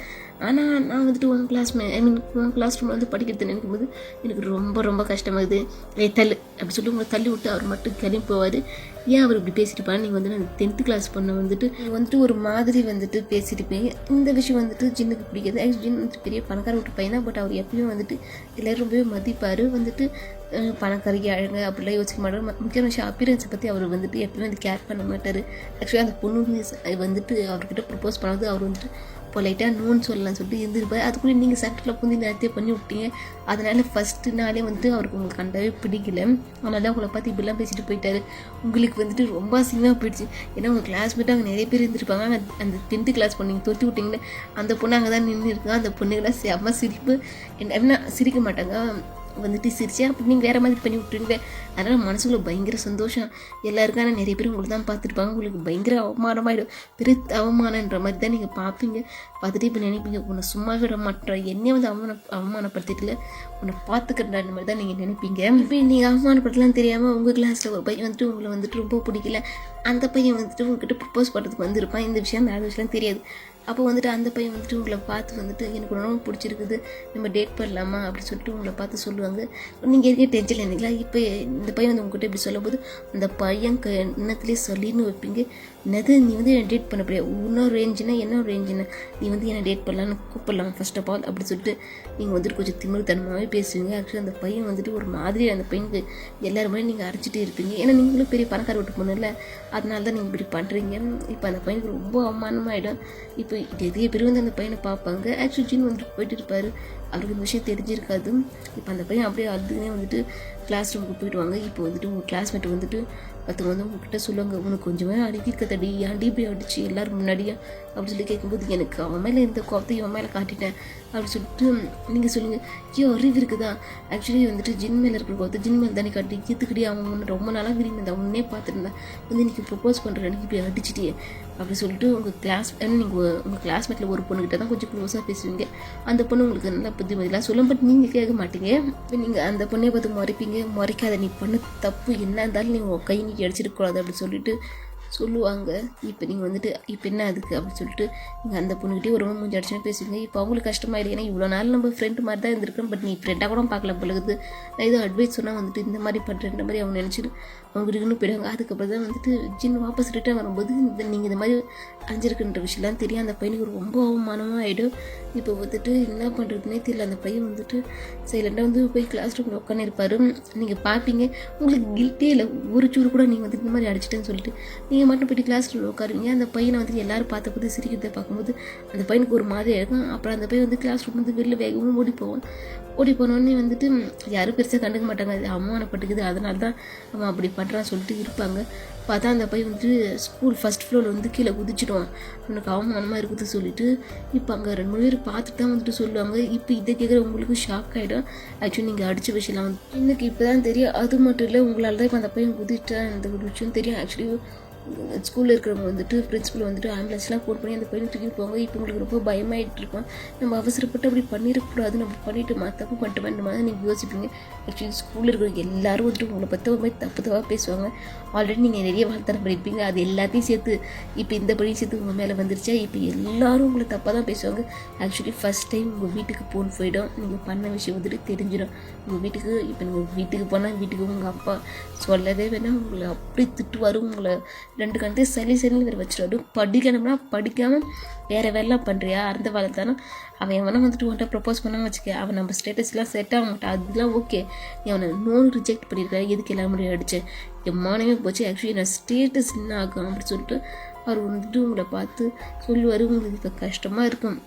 ஆனால் நான் வந்துட்டு உன் கிளாஸ் ரூமில் வந்து படிக்கிறது நினைக்கும் போது எனக்கு ரொம்ப ரொம்ப கஷ்டமாகுது. தள்ளு அப்படி சொல்லி உங்களை தள்ளி விட்டு அவர் மட்டும் கிளம்பி போவார். ஏன் அவர் இப்படி பேசிட்டுப்பாங்க, நீங்கள் வந்துட்டு அந்த 10th கிளாஸ் பொண்ணை வந்துட்டு ஒரு மாதிரி வந்துட்டு பேசிட்டுப்பீங்க. இந்த விஷயம் வந்துட்டு ஜின்னுக்கு பிடிக்காது. ஆக்சுவலி ஜின் வந்துட்டு பெரிய பணக்கார விட்டு பையன் தான், பட் அவர் எப்பயும் வந்துட்டு எல்லோரும் ரொம்பவே மதிப்பார். வந்துட்டு பணக்காரிக்கு அழகு அப்படிலாம் யோசிக்க மாட்டார். முக்கியமான விஷயம் அப்பியரன்ஸை பற்றி அவர் வந்துட்டு எப்பயுமே வந்து கேர் பண்ண மாட்டார். ஆக்சுவலி அந்த பொண்ணு வந்துட்டு அவர்கிட்ட ப்ரப்போஸ் பண்ணாது அவர் வந்துட்டு பொலைட்டாக நோன்னு சொல்லலாம்னு சொல்லிட்டு இருந்துருப்பார். அதுக்குள்ளே நீங்கள் சென்டரில் புந்தி நேரத்தையே பண்ணி விட்டீங்க. அதனால் ஃபஸ்ட்டு நாளே வந்துட்டு அவருக்கு உங்களுக்கு கண்டவே பிடிக்கல. அதனால உங்களை பார்த்து இப்படிலாம் பேசிட்டு போயிட்டாரு. உங்களுக்கு வந்துட்டு ரொம்ப அசிங்கமாக போயிடுச்சு. ஏன்னா உங்கள் கிளாஸ்மேட்டு அங்கே நிறைய பேர் இருந்திருப்பாங்க. அந்த 10th கிளாஸ் பொண்ணு நீங்கள் தொட்டி விட்டிங்கன்னு அந்த பொண்ணு அங்கே தான் நின்று இருக்குங்க. அந்த பொண்ணுங்களாம் செம்ம சிரிப்பு, என்ன சிரிக்க மாட்டாங்க, வந்துட்டு சிரிச்சேன், அப்படி நீங்கள் வேறு மாதிரி பண்ணி விட்டுருங்க. அதனால் மனசுக்குள்ள பயங்கர சந்தோஷம் எல்லாருக்கான. நிறைய பேர் உங்களுக்கு தான் பார்த்துருப்பாங்க, உங்களுக்கு பயங்கர அவமானமாகிடும். பெரிய அவமானன்ற மாதிரி தான் நீங்கள் பார்ப்பீங்க. பார்த்துட்டு இப்போ நினைப்பீங்க, உன்னை சும்மா விட மாட்டேன், என்னையே வந்து அவமானப்படுத்திட்டுல உன்னை பார்த்துக்கிறேன் அந்த மாதிரி தான் நீங்கள் நினைப்பீங்க. இப்போ நீங்கள் அவமானப்படுத்தலாம் தெரியாமல் உங்கள் கிளாஸில் ஒரு பையன் வந்துட்டு உங்களை வந்துட்டு ரொம்ப பிடிக்கல, அந்த பையன் வந்துட்டு உங்ககிட்ட ப்ரப்போஸ் பண்ணுறதுக்கு வந்திருப்பான். இந்த விஷயம் அந்த விஷயம் தெரியாது. அப்போ வந்துட்டு அந்த பையன் வந்துட்டு உங்களை பார்த்து வந்துட்டு எனக்கு ரொம்ப பிடிச்சிருக்குது, நம்ம டேட் பண்ணலாமா அப்படின்னு சொல்லிட்டு உங்களை பார்த்து சொல்லுவாங்க. நீங்கள் எதுக்கே டென்ஷன் இல்லைங்களா? இப்போ இந்த பையன் வந்து உங்கள்கிட்ட இப்படி சொல்லும்போது அந்த பையன் எண்ணத்துலேயே சொல்லின்னு வைப்பீங்க, என்னது நீ வந்து என்னை டேட் பண்ண முடியாது, இன்னொரு ரேஞ்சுனா என்ன ரேஞ்சுன்னா நீ வந்து என்னை டேட் பண்ணலான்னு கூப்பிடலாம் ஃபர்ஸ்ட் ஆஃப் ஆல் அப்படி சொல்லிட்டு நீங்கள் வந்துட்டு கொஞ்சம் திமிழ்த்தனமாகவே பேசுவீங்க. ஆக்சுவலி அந்த பையன் வந்துட்டு ஒரு மாதிரி அந்த பையனுக்கு எல்லாருமே நீங்கள் அரைச்சிட்டே இருப்பீங்க. ஏன்னா நீங்களும் பெரிய பணக்கார விட்டு போகணும்ல, அதனால தான் நீங்கள் இப்படி பண்ணுறீங்க. இப்போ அந்த பையனுக்கு ரொம்ப அவமானமாகிடும். இப்போ நிறைய பேர் வந்து அந்த பையனை பார்ப்பாங்க. ஆக்சுவலி ஜின் வந்துட்டு போயிட்டு இருப்பார், அவருக்கு இந்த விஷயம் தெரிஞ்சிருக்காது. இப்போ அந்த பையன் அப்படியே அதுனே வந்துட்டு கிளாஸ் ரூமுக்கு போயிடுவாங்க. இப்போ வந்துட்டு உங்கள் கிளாஸ்மேட் வந்துட்டு ஒருத்தவங்க வந்து உங்ககிட்ட சொல்லுவாங்க, உனக்கு கொஞ்சமே அடிக்கத்தடி ஏன்டி இப்படி அடிச்சு எல்லோரும் முன்னாடியே அப்படி சொல்லி கேட்கும்போது, எனக்கு அவன் மேலே இந்த கோபத்தை இவன் மேலே காட்டிட்டேன் அப்படி சொல்லிட்டு நீங்கள் சொல்லுங்கள், ஐயோ அறிவு இருக்குதா, ஆக்சுவலி வந்துட்டு ஜின் மேலே இருக்கிற கோபத்தை ஜின் மேலே தானே காட்டி கீத்துக்கிட்டே அவன் முன்னே ரொம்ப நாளாக விரும்பி அந்த அவனே பார்த்துருந்தேன் வந்து இன்றைக்கி ப்ரப்போஸ் பண்ணுறேன் எனக்கு இப்படி அடிச்சிட்டியே அப்படி சொல்லிட்டு உங்கள் கிளாஸ் நீங்கள் உங்கள் கிளாஸ்மேட்டில் ஒரு பொண்ணுக்கிட்ட தான் கொஞ்சம் க்ளோஸாக பேசுவீங்க. அந்த பொண்ணு உங்களுக்கு நல்லா புத்திமதிலாம் சொல்லும், பட் நீங்கள் கேட்க மாட்டீங்க. இப்போ நீங்கள் அந்த பொண்ணை பார்த்து முறைப்பீங்க, முறைக்காத நீ பண்ண தப்பு என்ன இருந்தாலும் நீங்கள் கை நீக்கி அடிச்சிருக்கூடாது அப்படி சொல்லிட்டு சொல்லுவாங்க. இப்போ நீங்கள் வந்துட்டு இப்போ என்ன அதுக்கு அப்படின்னு சொல்லிட்டு நீங்கள் அந்த பொண்ணுக்கிட்டே ஒரு மூஞ்சி அடிச்சுனா பேசுவீங்க. இப்போ அவங்களுக்கு கஷ்டமாயிடும், ஏன்னா இவ்வளோ நாள் நம்ம ஃப்ரெண்டு மாதிரி தான் இருந்திருக்கோம், பட் நீ ஃப்ரெண்டாக கூட பார்க்கல பழகுது, நான் ஏதோ அட்வைஸ் சொன்னால் வந்துட்டு இந்த மாதிரி பண்ணுறேன்ற மாதிரி அவங்க நினச்சிட்டு அவங்களுக்குன்னு போயிடுவாங்க. அதுக்கப்புறம் தான் வந்துட்டு ஜின் வாபஸ் ரிட்டர்ன் வரும்போது நீங்கள் இந்த மாதிரி அஞ்சிருக்குன்ற விஷயம்லாம் தெரியும். அந்த பையனுக்கு ரொம்ப அவமானமாக ஆகிடும். இப்போ வந்துட்டு என்ன பண்ணுறதுனே தெரியல. அந்த பையன் வந்துட்டு சைலண்டாக வந்து போய் கிளாஸ் ரூமில் உட்காந்துருப்பார். நீங்கள் பார்ப்பீங்க, உங்களுக்கு கில்ட்டே இல்லை, ஒரு சூடு கூட நீங்கள் வந்துட்டு இந்த மாதிரி அடிச்சிட்டேன்னு சொல்லிட்டு நீங்கள் மட்டும் போய்ட்டு கிளாஸ் ரூமில் உட்காருவீங்க. அந்த பையனை வந்துட்டு எல்லோரும் பார்த்து சிரிக்கிறத பார்க்கும்போது அந்த பையனுக்கு ஒரு மாதிரியாக இருக்கும். அப்புறம் அந்த பையன் வந்து கிளாஸ் ரூம் வந்து வெளில வேகமாக ஓடி போனோடனே வந்துட்டு யாரும் பெருசாக கண்டுக்க மாட்டாங்க, அது அவமானப்பட்டுக்குது, அதனால தான் அவன் அப்படி பண்ணுறான்னு சொல்லிட்டு இருப்பாங்க. பார்த்தா அந்த பையன் வந்துட்டு ஸ்கூல் ஃபஸ்ட் ஃப்ளோரில் வந்து கீழே குதிச்சிடுவான், அவனுக்கு அவமானமாக இருக்குது சொல்லிட்டு. இப்போ அங்கே 2-3 பேர் பார்த்துட்டு தான் வந்துட்டு சொல்லுவாங்க. இப்போ இதை கேட்குற உங்களுக்கு ஷாக் ஆகிடும். ஆக்சுவலி நீங்கள் அடித்த விஷயம்லாம் வந்து எனக்கு இப்போ தான் தெரியும். அது மட்டும் இல்லை, உங்களால் தான் இப்போ அந்த பையன் குதிச்சிட்டான் அந்த ஒரு விஷயம் தெரியும். ஆக்சுவலி ஸ்கூலில் இருக்கிறவங்க வந்துட்டு பிரின்சிபல் வந்துட்டு ஆம்புலன்ஸ்லாம் ஃபோன் பண்ணி அந்த பையனை தூக்கி போவாங்க. இப்போ உங்களுக்கு ரொம்ப பயமாகிட்டு இருக்கோம், நம்ம அவசரப்பட்டு அப்படி பண்ணிடக்கூடாது, நம்ம பண்ணிட்டு தப்பு பண்ணிட்டு வேண்டுமா நீங்கள் யோசிப்பீங்க. ஆக்சுவலி ஸ்கூலில் இருக்கிற எல்லாரும் வந்துட்டு உங்களை பற்றி ஒரு மாதிரி தப்பாக பேசுவாங்க. ஆல்ரெடி நீங்கள் நிறைய வார்த்தை பண்ணியிருப்பீங்க, அது எல்லாத்தையும் சேர்த்து இப்போ இந்த படி சேர்த்து உங்கள் மேலே வந்துருச்சா, இப்போ எல்லோரும் உங்களை தப்பாக தான் பேசுவாங்க. ஆக்சுவலி ஃபஸ்ட் டைம் உங்கள் வீட்டுக்கு ஃபோன் போயிடும், நீங்கள் பண்ண விஷயம் வந்துட்டு தெரிஞ்சிடும் உங்கள் வீட்டுக்கு. இப்போ நீங்கள் வீட்டுக்கு போனால் வீட்டுக்கு உங்கள் அப்பா சொல்லவே வேணாம், உங்களை அப்படி திட்டுவார், உங்களை 2 கண்டு சளின்னு வேறு வச்சுருவாரு. படிக்கணும்னா படிக்காமல் வேறு வேலைலாம் பண்ணுறியா அந்த வேலை தானே. அவன் எவனா வந்துட்டு உன்ட்ட ப்ரப்போஸ் பண்ணான்னு வச்சுக்க, அவன் நம்ம ஸ்டேட்டஸ்லாம் செட் ஆக மாட்டான், அதெல்லாம் ஓகே, நீ அவனை நோன் ரிஜெக்ட் பண்ணியிருக்காரு, எதுக்கு எல்லாம் முடியும் அடிச்சு என் மானமே போச்சு. ஆக்சுவலி நான் ஸ்டேட்டஸ் என்ன ஆகும் அப்படின்னு சொல்லிட்டு அவர் வந்துட்டு உங்களை பார்த்து சொல்லுவார். உங்களுக்கு இப்போ கஷ்டமாக இருக்கும்,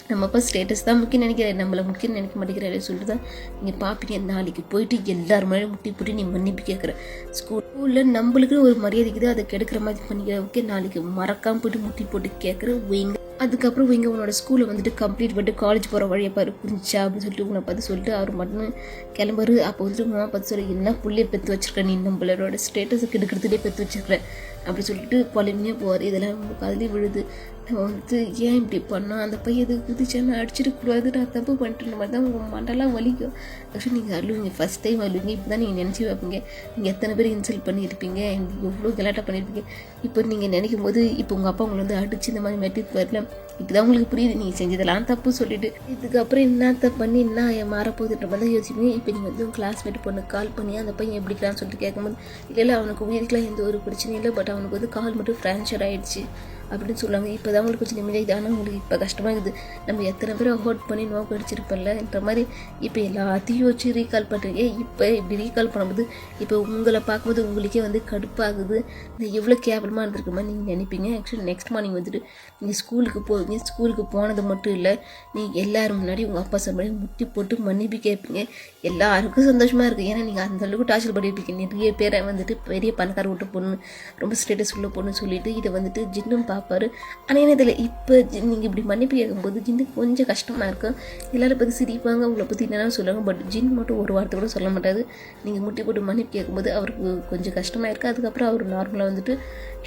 நம்ம அப்போ ஸ்டேட்டஸ் தான் முக்கியம் நினைக்கிறேன், நம்மளை முக்கியம் நினைக்க மாட்டேங்கிறாரு சொல்லிட்டு தான் நீங்கள் பார்ப்பீங்க. நாளைக்கு போயிட்டு எல்லாரும் முன்னாடி முட்டி போட்டு நீ மன்னிப்பு கேட்குற. ஸ்கூலில் நம்மளுக்கு ஒரு மரியாதைக்குது, அதை கெடுக்கிற மாதிரி பண்ணிக்கிற. ஓகே, நாளைக்கு மறக்காமல் போய்ட்டு முட்டி போட்டு கேட்குற வைங்க. அதுக்கப்புறம் வைங்க உன்னோட ஸ்கூலை வந்துட்டு கம்ப்ளீட் பண்ணிட்டு காலேஜ் போகிற வழியை பாரு புரிஞ்சா அப்படின்னு சொல்லிட்டு உங்களை பார்த்து சொல்லிட்டு அவர் மட்டும் கிளம்புறாரு. அப்போ வந்துட்டு உங்களை பார்த்து சொல்லி என்ன புள்ளையை பெற்று வச்சிருக்க, நீ நம்மளோட ஸ்டேட்டஸை கெடுக்கிறதுலே பெற்று வச்சிருக்கிற அப்படி சொல்லிட்டு பொலைமையாக போவார். இதெல்லாம் உங்களுக்கு அதுலேயே விழுது. நம்ம வந்துட்டு ஏன் இப்படி பண்ணோம், அந்த பையன் எது குதிச்சான்னு அடிச்சிடக்கூடாது, நான் தப்பு பண்ணிட்டு மாதிரி தான் உங்கள் மண்டெல்லாம் வலிக்கும். ஆக்சுவலி நீங்கள் அழுவீங்க, ஃபஸ்ட் டைம் அழுவீங்க. இப்போ தான் நீங்கள் நினச்சி வைப்பீங்க, நீங்கள் எத்தனை பேர் இன்சல்ட் பண்ணியிருப்பீங்க, எவ்வளோ கலாட்டா பண்ணியிருப்பீங்க. இப்போ நீங்கள் நினைக்கும் போது இப்போ உங்கள் அப்பா உங்களை வந்து அடிச்சு இந்த மாதிரி மெட்டிட்டு வரல, இப்போ தான் உங்களுக்கு புரியுது நீங்கள் செஞ்சதெல்லாம் தப்பு சொல்லிட்டு. இதுக்கப்புறம் என்னத்த பண்ணி என்ன மாறப்போகுதுன்ற மாதிரி தான் யோசிப்பீங்க. இப்போ நீங்கள் வந்து உங்கள் கிளாஸ்மேட் பொண்ணு கால் பண்ணி அந்த பையன் எப்படிக்கலான்னு சொல்லிட்டு கேட்கும்போது, இல்லை அவனுக்கு உயிருக்கெலாம் எந்த ஒரு பிரச்சனையும் இல்லை, பட் அவனுக்கு வந்து கால் மட்டும் ஃப்ராக்சர் ஆகிடுச்சு அப்படின்னு சொல்லுவாங்க. இப்போ தான் உங்களுக்கு கொஞ்சம் நிம்மதியாக, ஆனால் உங்களுக்கு இப்போ கஷ்டமாக இருக்குது, நம்ம எத்தனை பேர் அவாய்ட் பண்ணி நோக்கம் அடிச்சிருப்போம்லன்ற மாதிரி இப்போ எல்லாத்தையும் வச்சு ரீகால் பண்ணுறீங்க. இப்போ இப்படி ரீகால் பண்ணும்போது இப்போ உங்களை பார்க்கும்போது உங்களுக்கே வந்து கடுப்பாகுது, இந்த எவ்வளோ கேவலமாக இருந்திருக்க மாதிரி நீங்கள் நினைப்பீங்க. ஆக்சுவலி நெக்ஸ்ட் மார்னிங் வந்துட்டு நீங்கள் ஸ்கூலுக்கு போவீங்க. ஸ்கூலுக்கு போனது மட்டும் இல்லை, நீங்கள் எல்லோரும் முன்னாடி உங்கள் அப்பா சார் முன்னாடி முட்டி போட்டு மன்னிப்பு கேட்பீங்க. எல்லாருக்கும் சந்தோஷமாக இருக்குது, ஏன்னா நீங்கள் அந்தளவுக்கு டார்ச்சர் பண்ணியிருப்பீங்க. நிறைய பேரை வந்துட்டு பெரிய பணக்கார விட்டு பொண்ணு, ரொம்ப ஸ்டேட்டஸ் உள்ள பொண்ணு சொல்லிட்டு இதை வந்துட்டு ஜின்னும் பார்ப்பாரு. ஆனால் என்ன இதில் இப்போ நீங்கள் இப்படி மன்னிப்பு கேட்கும்போது ஜின்னுக்கு கொஞ்சம் கஷ்டமாக இருக்கும். எல்லோரும் பற்றி சிரிப்பாங்க, உங்களை பற்றி என்னென்ன சொல்லுவாங்க. பட் ஜின் மட்டும் ஒரு வார்த்தை கூட சொல்ல மாட்டாரு. நீங்கள் முட்டி போட்டு மன்னிப்பு கேட்கும்போது அவருக்கு கொஞ்சம் கஷ்டமாக இருக்குது. அதுக்கப்புறம் அவர் நார்மலாக வந்துட்டு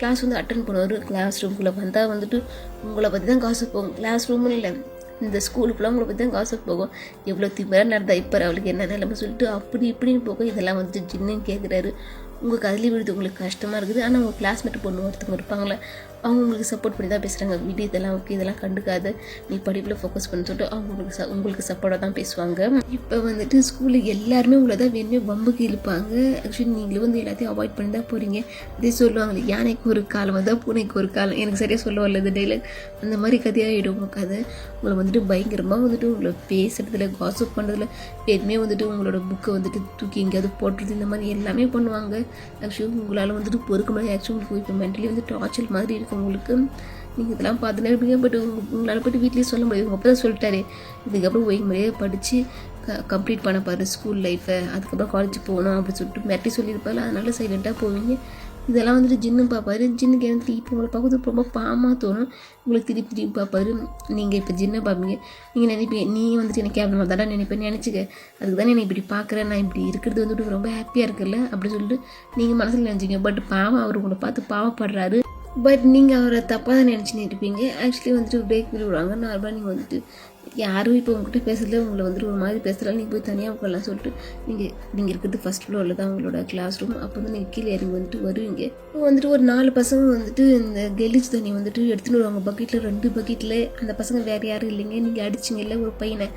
கிளாஸ் வந்து அட்டன் பண்ணுவார். கிளாஸ் ரூம்குள்ளே வந்தால் வந்துட்டு உங்களை பற்றி தான் காசு போகும். கிளாஸ் ரூம்னு இல்லை, இந்த ஸ்கூலுக்குலாம் உங்களை பற்றி தான் காசு போகும். எவ்வளோ திமிராக நடந்தா இப்போ அவளுக்கு என்ன நிலைமை சொல்லிட்டு அப்படி இப்படின்னு போகும். இதெல்லாம் வந்துட்டு ஜின்னுன்னு கேட்குறாரு. உங்கள் கதலி விடுது, உங்களுக்கு கஷ்டமாக இருக்குது. ஆனால் உங்கள் கிளாஸ்மேட் பொண்ணு ஒருத்தவங்க இருப்பாங்களே, அவங்க உங்களுக்கு சப்போர்ட் பண்ணி தான் பேசுகிறாங்க. வீடு இதெல்லாம் ஓகே, இதெல்லாம் கண்டுக்காது, நீ படிப்பில் ஃபோக்கஸ் பண்ண சொல்லிட்டு அவங்க உங்களுக்கு சப்போர்ட்டாக தான் பேசுவாங்க. இப்போ வந்துட்டு ஸ்கூலில் எல்லாருமே உங்களை தான் வேணுமே வம்புக்கு இழுப்பாங்க. ஆக்சுவலி நீங்களும் வந்து எல்லாத்தையும் அவாய்ட் பண்ணி தான் போகிறீங்க. இதே சொல்லுவாங்களே, யானைக்கு ஒரு காலம் வந்தால் பூனைக்கு ஒரு காலம். எனக்கு சரியாக சொல்ல வரல இந்த டைலாக். அந்த மாதிரி கதையாகிடும் உங்கள் கதை. உங்களை வந்துட்டு பயங்கரமாக வந்துட்டு உங்களை பேசுகிறதுல, காசப் பண்ணுறதுல, எதுவுமே வந்துட்டு உங்களோட புக்கை வந்துட்டு தூக்கி எங்கேயாவது போட்டுறது, இந்த மாதிரி எல்லாமே பண்ணுவாங்க. ஆக்சுவலி உங்களால் வந்துட்டு பொறுக்க முடியாது. ஆக்சுவலி உங்களுக்கு இப்போ மென்டலி வந்து டார்ச்சர் மாதிரி இருக்கும் உங்களுக்கு. நீங்கள் இதெல்லாம் பார்த்துனே இருப்பீங்க. பட் உங்களால் போய்ட்டு வீட்லேயே சொல்ல முடியாது. உங்கள் அப்போ தான் சொல்லிட்டாரு, இதுக்கப்புறம் ஒய் முறையாக படித்து கம்ப்ளீட் பண்ண பாரு ஸ்கூல் லைஃப்பை, அதுக்கப்புறம் காலேஜ் போகணும் அப்படின்னு சொல்லிட்டு மிரட்டி சொல்லியிருப்பாரு. அதனால சைலண்ட்டாக போவீங்க. இதெல்லாம் வந்துட்டு ஜின்னு பார்ப்பாரு. ஜின்னுக்கு எனக்கு இப்போ உங்களை பார்க்குறது ரொம்ப பாவமாக தோணும். உங்களுக்கு திருப்பி பார்ப்பாரு. நீங்கள் இப்போ ஜின்னை பார்ப்பீங்க. நீங்கள் நினைப்பீங்க, நீ வந்துட்டு எனக்கு கேவலமாக தானே நினைப்பேன், நினச்சிக்க. அதுக்கு தானே நான் இப்படி பார்க்குறேன், நான் இப்படி இருக்கிறது வந்துட்டு ரொம்ப ஹாப்பியாக இருக்குல்ல அப்படின்னு சொல்லிட்டு நீங்கள் மனசில் நினச்சிங்க. பட் பாவம் அவர் உங்களை பார்த்து பாவப்படுறாரு. பட் நீங்கள் அவரை தப்பாக தான் நினச்சின்னு இருப்பீங்க. ஆக்சுவலி வந்துட்டு பிரேக் விடுவாங்க. நார்மலாக நீங்கள் வந்துட்டு யாரும் இப்போ உங்கள்கிட்ட பேசுறதுல உங்களை வந்துட்டு ஒரு மாதிரி பேசுகிறாங்க. நீங்கள் போய் தனியாக உட்காரலாம் சொல்லிட்டு நீங்கள் இருக்கிறது ஃபஸ்ட் ஃப்ளோரில் தான் உங்களோட கிளாஸ் ரூம். அப்போ வந்து நீங்கள் கீழே இறங்கி வந்துட்டு வருவீங்க. வந்துட்டு ஒரு 4 பசங்க வந்துட்டு இந்த கெலிஜ் தண்ணி வந்துட்டு எடுத்துன்னு வருவாங்க பக்கெட்டில், 2 பக்கெட்டில். அந்த பசங்க வேறு யாரும் இல்லைங்க, நீங்கள் அடிச்சிங்க இல்லை ஒரு பையனை.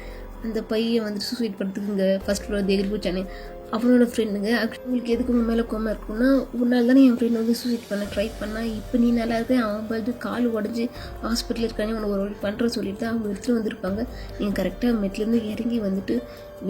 அந்த பையன் வந்துட்டு சூசைட் பண்ணுறதுக்கு இங்கே ஃபஸ்ட் ஃப்ளோர் தேகிரி பூச்சானே அவனோட ஃப்ரெண்டுங்க. உங்களுக்கு எதுக்கு உங்கள் மேலே கோமா இருக்குன்னா, ஒரு நாள் தானே என் ஃப்ரெண்ட் வந்து சூசைட் பண்ண ட்ரை பண்ணால், இப்போ நீ நல்லா இருக்க, அவன் பார்த்து கால் உடஞ்சி ஹாஸ்பிட்டலில் இருக்கானே, உனக்கு ஒரு வழி பண்ணுற சொல்லிட்டு அவங்க எடுத்துகிட்டு வந்திருப்பாங்க. நீங்கள் கரெக்டாக மெட்லேருந்து இறங்கி வந்துட்டு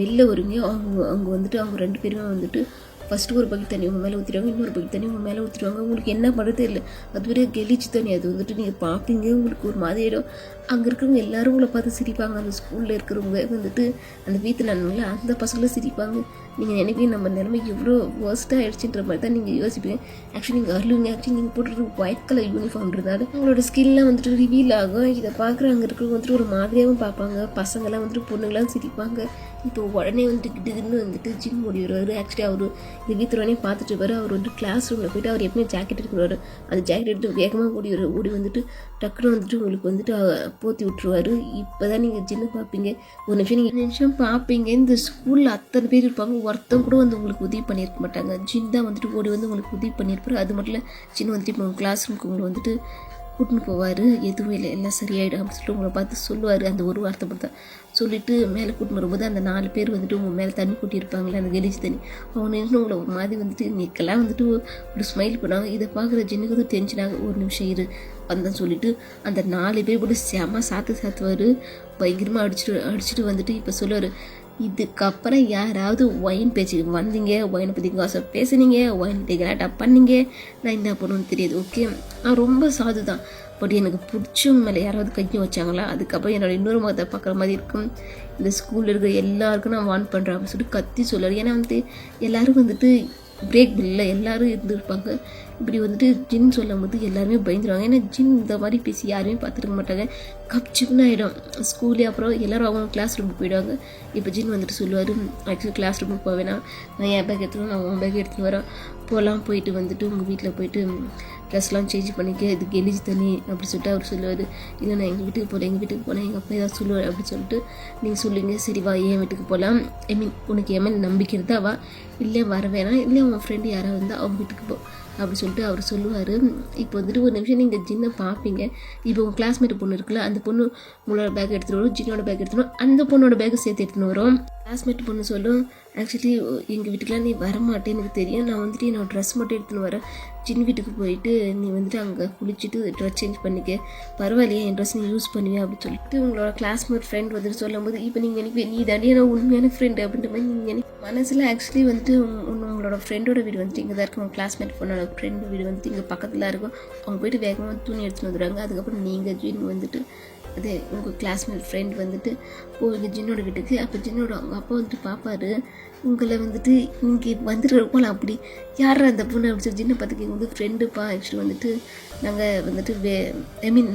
வெளில வருவீங்க. அவங்க வந்துட்டு அவங்க 2 பேருமே வந்துட்டு ஃபஸ்ட்டு ஒரு பக்கெட் தண்ணி உங்கள் மேலே ஊற்றிடுவாங்க, இன்னொரு பக்கெட் தண்ணி உங்கள் மேலே ஊற்றிடுவாங்க. உங்களுக்கு என்ன பண்ணுறது இல்லை, அது ஒரு கெலிச்சு தண்ணி. அது வந்துட்டு நீங்கள் பார்ப்பீங்க, உங்களுக்கு ஒரு மாதிரி ஆகிடும். அங்கே இருக்கிறவங்க எல்லோரும் உங்களை பார்த்து சிரிப்பாங்க. அந்த ஸ்கூலில் இருக்கிறவங்க வந்துட்டு அந்த வீட்டில் நன்மையில் அந்த பசங்களும் சிரிப்பாங்க. நீங்கள் நினைப்பீங்க நம்ம நிலைமை எவ்வளோ வேர்ஸ்ட்டாக ஆகிடுச்சுன்ற மாதிரி தான் நீங்கள் யோசிப்பீங்க. ஆக்சுவலி நீங்கள் அருளுங்க. ஆக்சுவலி நீங்கள் போட்டுட்டு ஒயிட் கலர் யூனிஃபார்ம்ன்றதால உங்களோட ஸ்கில்லாம் வந்துட்டு ரிவீல் ஆகும். இதை பார்க்குற அங்கே இருக்கிறவங்க வந்துட்டு ஒரு மாதிரியாகவும் பார்ப்பாங்க. பசங்களாம் வந்துட்டு பொண்ணுங்களாம் சிரிப்பாங்க. இப்போ உடனே வந்துட்டு கிட்டுன்னு வந்துட்டு ஜின் ஓடி வருவார். ஆக்சுவலி அவர் இது வீத்துறோடனே பார்த்துட்டு வர அவர் வந்துட்டு கிளாஸ் ரூமில் போய்ட்டு அவர் எப்பவுமே ஜாக்கெட் எடுத்துருவார். அந்த ஜாக்கெட் எடுத்து வேகமாக ஓடி வந்துட்டு டக்குன்னு வந்துட்டு உங்களுக்கு வந்துட்டு போற்றி விட்டுருவார். இப்போ தான் நீங்கள் ஜின்னு பார்ப்பீங்க. ஒரு நிமிஷம் பார்ப்பீங்க. இந்த ஸ்கூலில் அத்தனை பேர் இருப்பாங்க, ஒருத்தம் கூட வந்து உங்களுக்கு உதவி பண்ணியிருக்க மாட்டாங்க. ஜின் தான் வந்துட்டு ஓடி வந்து உங்களுக்கு உதவி பண்ணியிருப்பாரு. அது மட்டும் இல்லை, ஜின் வந்துட்டு இப்போ உங்கள் கிளாஸ் ரூமுக்கு உங்களை வந்துட்டு கூட்டின்னு போவார். எதுவும் இல்லை, எல்லாம் சரியாயிடும் அப்படின்னு சொல்லிட்டு உங்களை பார்த்து சொல்லுவார். அந்த ஒரு வார்த்தை மட்டும் சொல்லிவிட்டு மேலே கூட்டின்னு வரும்போது அந்த 4 பேர் வந்துட்டு உங்கள் மேலே தண்ணி கூட்டியிருப்பாங்களே, அந்த கெலிச்சு தண்ணி, அவங்க நின்று உங்களை ஒரு மாதிரி வந்துட்டு நிற்கலாம் வந்துட்டு ஒரு ஸ்மைல் பண்ணாங்க. இதை பார்க்குற ஜின்னுக்கு வந்து டென்ஷனாக, ஒரு நிமிஷம் இரு வந்தேன்னு சொல்லிவிட்டு அந்த 4 பேர் கூட செம சாத்துவார். பயங்கரமாக அடிச்சுட்டு வந்துட்டு இப்போ சொல்லுவார், இதுக்கப்புறம் யாராவது ஒயின் பேச்சுக்கு வந்தீங்க, ஒயினை பற்றி காசை பேசுனீங்க, ஒயின் டேக்கலாட்டா பண்ணீங்க, நான் என்ன பண்ணணும்னு தெரியாது. ஓகே, நான் ரொம்ப சாது தான். பட் எனக்கு பிடிச்சவங்க மேலே யாராவது கையும் வச்சாங்களா, அதுக்கப்புறம் என்னோட இன்னொரு மதத்தை பார்க்குற மாதிரி இருக்கும். இந்த ஸ்கூலில் இருக்கிற எல்லாருக்கும் நான் வார்ன் பண்ணுறேன் அப்படின்னு சொல்லிட்டு கத்தி சொல்லுவார். ஏன்னா வந்துட்டு எல்லோரும் வந்துட்டு பிரேக் பில்ல எல்லோரும் இருந்துருப்பாங்க. இப்படி வந்துட்டு ஜின் சொல்லும் போது எல்லாருமே பயந்துருவாங்க. ஏன்னா ஜின் இந்த மாதிரி பேசி யாருமே பார்த்துருக்க மாட்டாங்க. கப்சிப்னு ஆகிடும் ஸ்கூலே. அப்புறம் எல்லோரும் அவங்க கிளாஸ் ரூமுக்கு போயிடுவாங்க. இப்போ ஜின் வந்துட்டு சொல்லுவார், ஆக்சுவலி கிளாஸ் ரூமுக்கு போவேனா, நான் என் பேக் எடுத்துகிட்டு நான் உன் பேக் எடுத்துகிட்டு வரேன், போகலாம், போயிட்டு வந்துட்டு உங்கள் வீட்டில் போயிட்டு ட்ரெஸ்லாம் சேஞ்ச் பண்ணிக்க, இது கெலிஜ் தண்ணி அப்படி சொல்லிட்டு அவர் சொல்லுவார். இல்லை நான் எங்கள் வீட்டுக்கு போனேன், எங்கள் அப்பா ஏதாவது சொல்லுவார் அப்படின்னு சொல்லிட்டு நீங்கள் சொல்லுவீங்க. சரி வா, என் வீட்டுக்கு போகலாம், உனக்கு என் மேலே நம்பிக்கை இருந்தால் வா, இல்லை வர வேணாம், இல்லை உன் ஃப்ரெண்டு யாராவது இருந்தால் அவங்க வீட்டுக்கு போ அப்படி சொல்லிட்டு அவர் சொல்லுவார். இப்போ வந்துட்டு ஒரு நிமிஷம் நீங்கள் ஜின்னை பார்ப்பீங்க. இப்போ உங்கள் கிளாஸ்மேட் பொண்ணு இருக்குல்ல, அந்த பொண்ணு உங்களோட பேக் எடுத்துகிட்டு வரும், ஜின்னோட பேக் எடுத்துகிட்டு வரும், அந்த பொண்ணோட பேக்கை சேர்த்து எடுத்துன்னு வரும். கிளாஸ்மேட் பொண்ணு சொல்லும், ஆக்சுவலி எங்கள் வீட்டுக்குலாம் நீ வரமாட்டேன்னு எனக்கு தெரியும், நான் வந்துட்டு என்னோட ட்ரெஸ் மட்டும் எடுத்துன்னு வரேன், ஜின் வீட்டுக்கு போயிட்டு நீ வந்துட்டு அங்கே குளிச்சுட்டு ட்ரெஸ் சேஞ்ச் பண்ணிக்க, பரவாயில்லையா என் ட்ரெஸ் நீ யூஸ் பண்ணுவியா அப்படின்னு சொல்லிட்டு உங்களோட கிளாஸ்மேட் ஃப்ரெண்ட் வந்துட்டு சொல்லும் போது, இப்போ நீங்கள் எனக்கு நீ தாண்டி நான் உண்மையான ஃப்ரெண்டு அப்படின்ற மாதிரி நீங்கள் எனக்கு மனசில் ஆக்சுவலி வந்துட்டு உங்களோட ஃப்ரெண்டோட வீடு வந்துட்டு இங்கே தான் இருக்கும். உங்கள் கிளாஸ்மேட் பொண்ணோட ஃப்ரெண்டு வீடு வந்துட்டு இங்கே பக்கத்தில் இருக்கும். அவங்க போயிட்டு வேகமாக துணி எடுத்துன்னு வந்துடுவாங்க. அதுக்கப்புறம் நீங்கள் ஜின் வந்துட்டு அதே உங்கள் கிளாஸ்மேட் ஃப்ரெண்ட் வந்துட்டு போகுது ஜின்னோட வீட்டுக்கு. அப்போ ஜின்னோட அவங்க அப்பா வந்துட்டு பார்ப்பாரு, உங்களை வந்துட்டு இங்கே வந்துட்டு போகலாம் அப்படி யார் அந்த பொண்ணு அப்படி சொல்லி ஜின்னை பார்த்து கேட்கும்போது ஃப்ரெண்டுப்பா ஆக்சுவலி வந்துட்டு நாங்கள் வந்துட்டு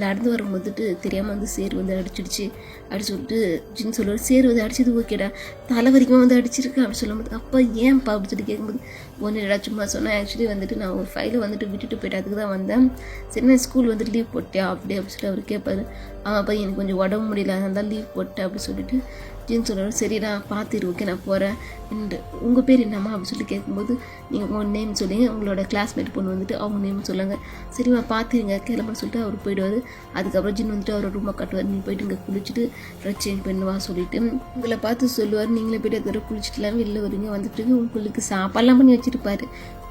நடந்து வரும்போதுட்டு தெரியாமல் வந்து சேர் வந்து அடிச்சிடுச்சு அப்படி சொல்லிட்டு ஜின் சொல்லுவார். சேர் வந்து அடிச்சது ஓகேடா, தலை வரைக்கும் வந்து அடிச்சிருக்கேன் அப்படி சொல்லும்போது அப்பா ஏன்ப்பா அப்படி சொல்லி கேட்கும்போது ஒன்றுடா சும்மா சொன்னேன், ஆக்சுவலி வந்துட்டு நான் ஒரு ஃபைலை வந்துட்டு விட்டுட்டு போயிட்டு அதுக்கு தான் வந்தேன், சரி நான் ஸ்கூல் வந்துட்டு லீவ் போட்டேன் அப்படி சொல்லி அவர் கேட்பாரு. ஆமாப்பா எனக்கு கொஞ்சம் உடம்பு முடியல அதனால லீவ் போட்டேன் அப்படி சொல்லிட்டு ஜின் சொல்லுவார். சரி நான் பார்த்துரு ஓகே நான் போகிறேன் என்று உங்கள் பேர் என்னம்மா அப்படின்னு சொல்லி கேட்கும்போது நீங்கள் உங்கள் நேம் சொல்லுங்க, உங்களோட கிளாஸ்மேட் பொண்ணு வந்துட்டு அவங்க நேம் சொல்லுங்கள், சரிம்மா பார்த்துருங்க கிளம்புன்னு சொல்லிட்டு அவர் போயிடுவார். அதுக்கப்புறம் ஜின் வந்துட்டு அவரோட ரூமை கட்டுவார், நீ போயிட்டு இங்கே குளிச்சுட்டு ட்ரெஸ் சேஞ்ச் பண்ணுவா சொல்லிட்டு உங்களை பார்த்து சொல்லுவார். நீங்களே போய்ட்டு அதை குளிச்சுட்டுலாம் வெளில வருவீங்க, வந்துட்டு உங்களுக்கு சாப்பாடெலாம் பண்ணி வச்சுருப்பாரு.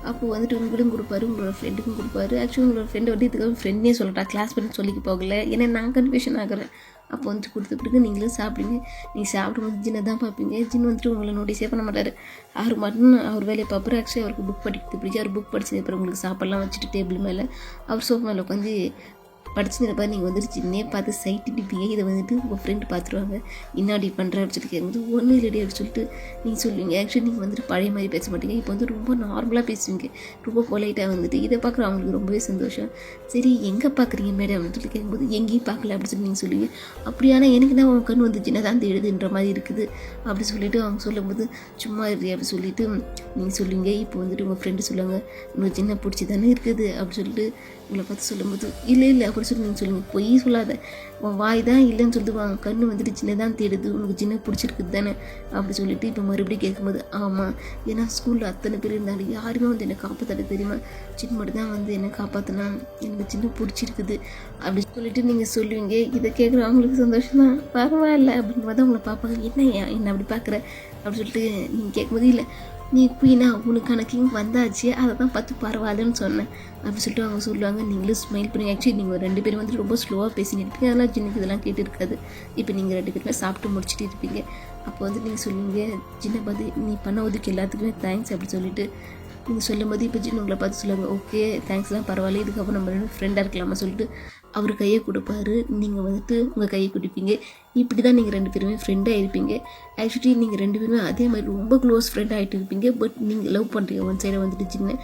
அப்போது வந்துட்டு உங்களுக்கும் கொடுப்பாரு, உங்களோட ஃப்ரெண்டுக்கும் கொடுப்பாரு. ஆக்சுவலி உங்களோட ஃப்ரெண்டை வந்து இதுக்காக ஃப்ரெண்டே சொல்லட்டா கிளாஸ் பண்ணி சொல்லிக்க போகல, ஏன்னா நான் கன்ஃபியூஷன் ஆகிறேன். அப்போ வந்துட்டு கொடுத்த பிறகு நீங்களும் சாப்பிடுங்க. நீங்கள் சாப்பிடும்போது ஜின்னை தான் பார்ப்பீங்க. ஜின் வந்துட்டு உங்களை நோட்டீஸே பண்ண மாட்டார், அவர் மட்டும் அவர் வேலையை பார்ப்பாரு. ஆக்சுவலி அவருக்கு புக் படிக்கிறது பிடிச்சி அவர் புக் படிச்சது அப்புறம் உங்களுக்கு சாப்பாடெல்லாம் வச்சுட்டு டேபிள் மேலே அவர் சோஃபா மேலே உட்காந்து படிச்சுருப்பா. நீங்கள் வந்துட்டு சின்னே பார்த்து சைட் அடிப்பீங்க. இதை வந்துட்டு உங்கள் ஃப்ரெண்டு பார்த்துருவாங்க, என்னாடி பண்ணுற அப்படின்னு சொல்லி கேட்கும்போது ஒன்றும் இல்லடி அப்படின்னு சொல்லிட்டு நீங்கள் சொல்லுவீங்க. ஆக்சுவலி நீங்கள் வந்துட்டு பழைய மாதிரி பேச மாட்டீங்க, இப்போ வந்து ரொம்ப நார்மலாக பேசுவீங்க, ரொம்ப பொலைட்டாக வந்துட்டு. இதை பார்க்குற அவங்களுக்கு ரொம்பவே சந்தோஷம். சரி எங்கே பார்க்குறீங்க மேடம் அப்படின்னு சொல்லி கேட்கும்போது எங்கேயும் பார்க்கல அப்படின்னு சொல்லி நீங்கள் சொல்லுவீங்க. அப்படியான எனக்கு தான் உங்கள் கண் வந்து சின்ன தான் எழுதுன்ற மாதிரி இருக்குது அப்படி சொல்லிட்டு அவங்க சொல்லும்போது சும்மா இரு அப்படி சொல்லிட்டு நீங்கள் சொல்லுவீங்க. இப்போ வந்துட்டு உங்கள் ஃப்ரெண்டு சொல்லுவாங்க, உங்களுக்கு சின்ன பிடிச்சி தானே இருக்குது அப்படி சொல்லிட்டு உங்களை பார்த்து சொல்லும்போது இல்லை இல்லை அப்படி சொல்லி நீங்கள் சொல்லுங்கள், பொய் சொல்லாத, உன் வாய் தான் இல்லைன்னு சொல்லிட்டு வாங்க, கண்ணு வந்துட்டு சின்ன தான் தேடுது, உனக்கு சின்ன பிடிச்சிருக்குது தானே அப்படி சொல்லிட்டு இப்போ மறுபடியும் கேட்கும்போது ஆமாம், ஏன்னா ஸ்கூலில் அத்தனை பேர் இருந்தாலும் யாருமே வந்து என்னை காப்பாற்ற தெரியுமா, சின்ன மட்டும் தான் வந்து என்னை காப்பாற்றினா, எனக்கு சின்ன பிடிச்சிருக்குது அப்படி சொல்லிட்டு நீங்கள் சொல்லுவீங்க. இதை கேட்குற அவங்களுக்கு சந்தோஷம் தான், பரவாயில்ல அப்படின்னு பார்த்தா உங்களை பார்ப்பாங்க, என்ன அப்படி பார்க்குற அப்படி சொல்லிட்டு நீங்கள் கேட்கும்போது இல்லை நீ குயினா உனக்கான கிங் வந்தாச்சு அதை தான் பார்த்து பரவாயில்லன்னு சொன்னேன் அப்படி சொல்லிட்டு அவங்க சொல்லுவாங்க. நீங்களும் ஸ்மைல் பண்ணி ஆக்சுவலி நீங்கள் 2 பேரும் வந்துட்டு ரொம்ப ஸ்லோவாக பேசின்னு இருப்பீங்க, அதெல்லாம் ஜின்னுக்கு இதெல்லாம் கேட்டு இருக்காது. இப்போ நீங்கள் 2 பேருமே சாப்பிட்டு முடிச்சுட்டு இருப்பீங்க. அப்போ வந்து நீங்கள் சொல்லுவீங்க ஜின்னை பார்த்து நீ பண்ண உதவிக்கு எல்லாத்துக்குமே தேங்க்ஸ் அப்படி சொல்லிட்டு நீங்கள் சொல்லும்போது இப்போ ஜின் உங்களை பார்த்து சொல்லுவாங்க, ஓகே தேங்க்ஸ்லாம் பரவாயில்ல, இதுக்கப்புறம் நம்ம 2 ஃப்ரெண்டாக இருக்கலாமா சொல்லிட்டு அவர் கையை கொடுப்பாரு, நீங்கள் வந்துட்டு உங்கள் கையை கொடுப்பீங்க. இப்படி தான் நீங்கள் 2 பேருமே ஃப்ரெண்டாக இருப்பீங்க. ஆக்சுவலி நீங்கள் 2 பேருமே அதே மாதிரி ரொம்ப க்ளோஸ் ஃப்ரெண்ட் ஆகிட்டு இருப்பீங்க. பட் நீங்கள் லவ் பண்ணுறீங்க ஒன் சைடை வந்துட்டு சின்ன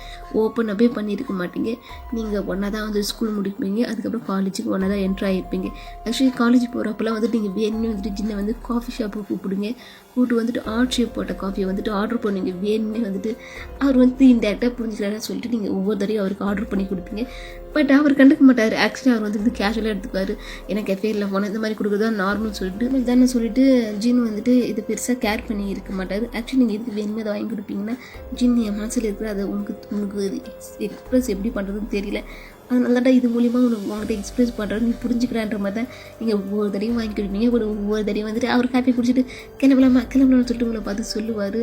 ஓப்பனாகவே பண்ணியிருக்க மாட்டீங்க. நீங்கள் ஒன்றா தான் வந்து ஸ்கூல் முடிப்பீங்க, அதுக்கப்புறம் காலேஜுக்கு ஒன்றா தான் என்ட்ரு ஆகிருப்பீங்க. ஆக்சுவலி காலேஜ் போகிறப்பெல்லாம் வந்துட்டு நீங்கள் வேணும்னு வந்துட்டு சின்ன வந்து காஃபி ஷாப்பை கூப்பிடுங்க, கூப்பிட்டு வந்துட்டு ஆர்ட் ஷேப் போட்ட காஃபியை வந்துட்டு ஆர்டர் பண்ணுவீங்க. வேணும்னே வந்துட்டு அவர் வந்து இன்டேரக்டாக புரிஞ்சுக்கலான்னு சொல்லிட்டு நீங்கள் ஒவ்வொரு தடையும் அவருக்கு ஆர்டர் பண்ணி கொடுப்பீங்க. பட் அவர் கண்டுக்க மாட்டார். ஆக்சுவலி அவர் வந்து கேஷுவலாக எடுத்துக்குவார், ஏன்னா கெஃபேரில் போனால் இந்த மாதிரி கொடுக்குறது தான் நார்மல் சொல்லிட்டு தானே சொல்லிட்டு ஜின் வந்துட்டு இதை பெருசாக கேர் பண்ணி இருக்க மாட்டார். ஆக்சுவலி நீங்கள் எதுக்கு வேணுமே அதை வாங்கி கொடுப்பீங்கன்னா ஜின் என் மனசில் இருக்கிற அதை உங்களுக்கு எக்ஸ்ப்ரெஸ் எப்படி பண்ணுறதுன்னு தெரியல, அதனால தான் இது மூலிமா உங்கள்கிட்ட எக்ஸ்பிரஸ் பண்ணுறது நீ புரிஞ்சுக்கிறான்ற மாதிரி தான் நீங்கள் ஒவ்வொரு தடையும் வாங்கி கொடுப்பீங்க. ஒவ்வொரு தடையும் வந்துட்டு அவர் காப்பி குடிச்சிட்டு கிளம்பலாம்னு சொல்லிட்டு உங்களை பார்த்து சொல்லுவார்.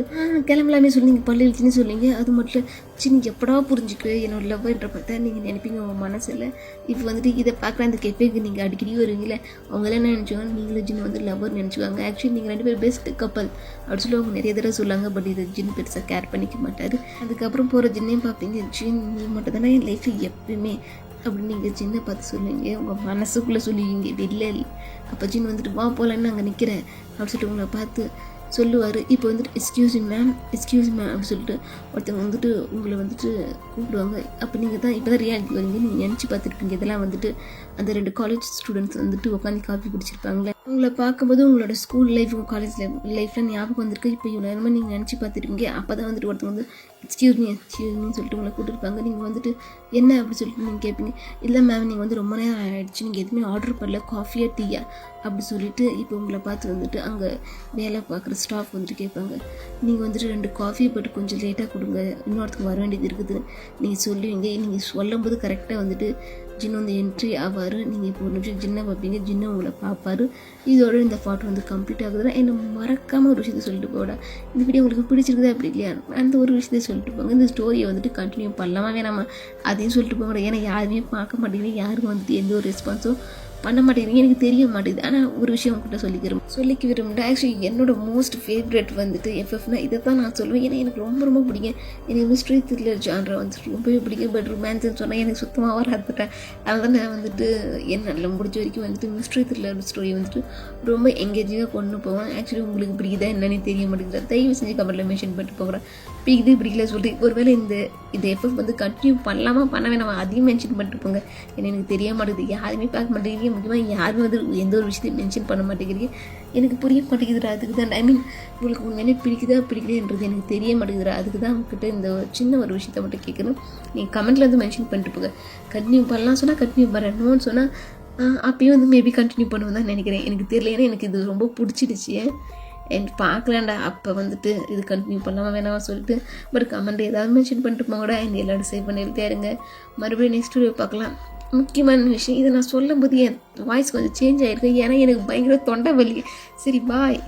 கிளம்பலாமே சொல்லி நீங்கள் பள்ளி வச்சுன்னு சொல்லிங்க. அது மட்டும் சின்ன எப்படா புரிஞ்சுக்கு என்னோட லவ்ன்ற பார்த்தா நீங்கள் நினைப்பீங்க உங்கள் மனசில். இப்போ வந்துட்டு இதை பார்க்குற அந்த கெஃபேக்கு நீங்கள் அடிக்கடி வருவீங்களே, அவங்களாம் என்ன நினச்சிவாங்க, நீங்களும் ஜின் வந்து லவ்வர் நினச்சிவாங்க. ஆக்சுவலி நீங்கள் 2 பேரும் பெஸ்ட் கப்பல் அப்படி சொல்லி அவங்க நிறைய தடவை சொல்லுவாங்க. பட் இது ஜின் பெருசாக கேர் பண்ணிக்க மாட்டார். அதுக்கப்புறம் போகிற ஜின்னையும் பார்ப்பீங்க, ஜின் நீ மட்டும் தானே என் லைஃப்பில் எப்பயுமே அப்படின்னு நீங்கள் ஜின்னை பார்த்து சொல்லுவீங்க, உங்கள் மனசுக்குள்ளே சொல்லுவீங்க வெளில இல்லை. அப்போ ஜின் வந்துட்டு வா போகலான்னு அங்கே நிற்கிறேன் அப்படி சொல்லிட்டு உங்களை பார்த்து சொல்லுவார். இப்போ வந்துட்டு எக்ஸ்கியூஸ் மேம் அப்படி சொல்லிட்டு ஒருத்தவங்க வந்துட்டு உங்களை வந்துட்டு கூப்பிடுவாங்க. அப்போ நீங்கள் தான் இப்போ தான் ரியாலிட்டி வரீங்க, நீங்கள் நினச்சி பார்த்துருப்பீங்க. இதெல்லாம் வந்துட்டு அந்த 2 காலேஜ் ஸ்டூடெண்ட்ஸ் வந்துட்டு உட்காந்து காஃபி குடிச்சிருப்பாங்களே, உங்களை பார்க்கும்போது உங்களோட ஸ்கூல் லைஃப் உங்கள் காலேஜ் லைஃப்பில் ஞாபகம் வந்திருக்கு. இப்போ இவ்வளோ நேரமாக நீங்கள் நினச்சி பார்த்துருப்பீங்க. அப்போ தான் வந்துட்டு ஒருத்தவங்க வந்து எக்ஸ்கியூஸ்மின்னு சொல்லிட்டு உங்களை கூப்பிட்டுருப்பாங்க. நீங்கள் வந்துட்டு என்ன அப்படி சொல்லிட்டு நீங்கள் கேட்பீங்க, இல்லை மேம் நீங்கள் வந்து ரொம்ப நேரம் ஆகிடுச்சு, நீங்கள் எதுவுமே ஆர்டர் பண்ணல, காஃபியா டீயா அப்படி சொல்லிட்டு இப்போ உங்களை பார்த்து வந்துட்டு அங்கே வேலை பார்க்குற ஸ்டாஃப் வந்துட்டு கேட்பாங்க, நீங்கள் வந்துட்டு 2 காஃபி போட்டு கொஞ்சம் லேட்டாக கொடுங்க, இன்னொருத்துக்கு வர வேண்டியது இருக்குது நீங்கள் சொல்லுவீங்க. நீங்கள் சொல்லும்போது கரெக்டாக வந்துட்டு ஜின்னு வந்து என்ட்ரி ஆவார். நீங்கள் இப்போ ஒரு நிமிஷம் ஜின்னை பார்ப்பீங்க, ஜின்னு உங்களை பார்ப்பார். இதோட இந்த ஃபாட்டோ வந்து கம்ப்ளீட் ஆகுதுன்னா என்ன மறக்காமல் ஒரு விஷயத்தை சொல்லிட்டு போட, இந்த வீடியோ உங்களுக்கு பிடிச்சிருக்குதா அப்படி இல்லையா அந்த ஒரு விஷயத்தை சொல்லிட்டு போங்க. இந்த ஸ்டோரியை வந்துட்டு கண்டினியூ பண்ணலாமா வேணாமா அதையும் சொல்லிட்டு போங்க. ஏன்னா யாருமே பார்க்க மாட்டேங்குது, யாருக்கும் வந்துட்டு எந்த ஒரு ரெஸ்பான்ஸும் பண்ண மாட்டேங்கிறீங்க, எனக்கு தெரிய மாட்டேங்குது. ஆனால் ஒரு விஷயம் உங்ககிட்ட சொல்லிக்க விரும்புகிறேன். ஆக்சுவலி என்னோட மோஸ்ட் ஃபேவரட் வந்துட்டு எஃப்எஃப்னா இதை தான் நான் சொல்லுவேன். ஏன்னா எனக்கு ரொம்ப ரொம்ப பிடிக்கும். எனக்கு மிஸ்ட்ரி த்ரில்லர் ஜான்ரா வந்துட்டு ரொம்பவே பிடிக்கும். பட் ரொமான்ஸ்ன்னு சொன்னால் எனக்கு சுத்தமாக வராதுட்டேன். அதனால நான் வந்துட்டு என்னால் முடிஞ்ச வரைக்கும் வந்துட்டு மிஸ்ட்ரி த்ரில்லர் ஸ்டோரி வந்துட்டு ரொம்ப எங்கேஜிங்காக கொண்டு போவேன். ஆக்சுவலி உங்களுக்கு பிடிக்குதா என்னன்னு தெரிய மாட்டேங்குது. தயவு செஞ்சு கமெண்ட்டில் மென்ஷன் பண்ணிட்டு போகிறேன். பிடிக்கல சொல்லிட்டு ஒருவேளை இந்த எஃப்எஃப் வந்து கண்டினியூ பண்ணலாமா பண்ண வேணாம் அதையும் மென்ஷன் பண்ணிட்டு போங்க. ஏன்னா எனக்கு தெரிய மாட்டேங்குது. யாருமே பார்க்க மாட்டேங்கிறீங்க. முக்கியமாக யாருமே வந்து எந்த ஒரு விஷயத்தையும் மென்ஷன் பண்ண மாட்டேங்கிறீங்க. எனக்கு புரிய மாட்டேங்குதுடா. அதுக்கு தான் ஐ மீன் உங்களுக்கு உண்மையிலே பிடிக்கலன்றது எனக்கு தெரிய மாட்டேங்குதுடா. அதுக்கு தான் உங்ககிட்ட இந்த சின்ன ஒரு விஷயத்தை மட்டும் கேட்கணும். நீங்கள் கமெண்ட்டில் வந்து மென்ஷன் பண்ணிட்டு போங்க. கண்டினியூ பண்ணலாம் சொன்னால் கண்டினியூ பண்ணணும்னு சொன்னால் அப்பயும் வந்து மேபி கண்டினியூ பண்ணுவேன் தான் நினைக்கிறேன். எனக்கு தெரியல. ஏன்னா எனக்கு இது ரொம்ப பிடிச்சிடுச்சு. எனக்கு பார்க்கலாண்டா அப்போ வந்துட்டு இது கண்டினியூ பண்ணாமல் வேணாமா சொல்லிட்டு பட் கமெண்ட் ஏதாவது மென்ஷன் பண்ணிட்டு போங்கடா. இந்த எல்லாரும் சேவ் பண்ணி எழுதியா இருங்க. மறுபடியும் நெக்ஸ்ட் வீடியோ பார்க்கலாம். முக்கியமான விஷயம் இதை நான் சொல்லும் போது என் வாய்ஸ் கொஞ்சம் சேஞ்ச் ஆகிருக்கு. ஏன்னா எனக்கு பயங்கர தொண்டை வலி. சரி பாய்.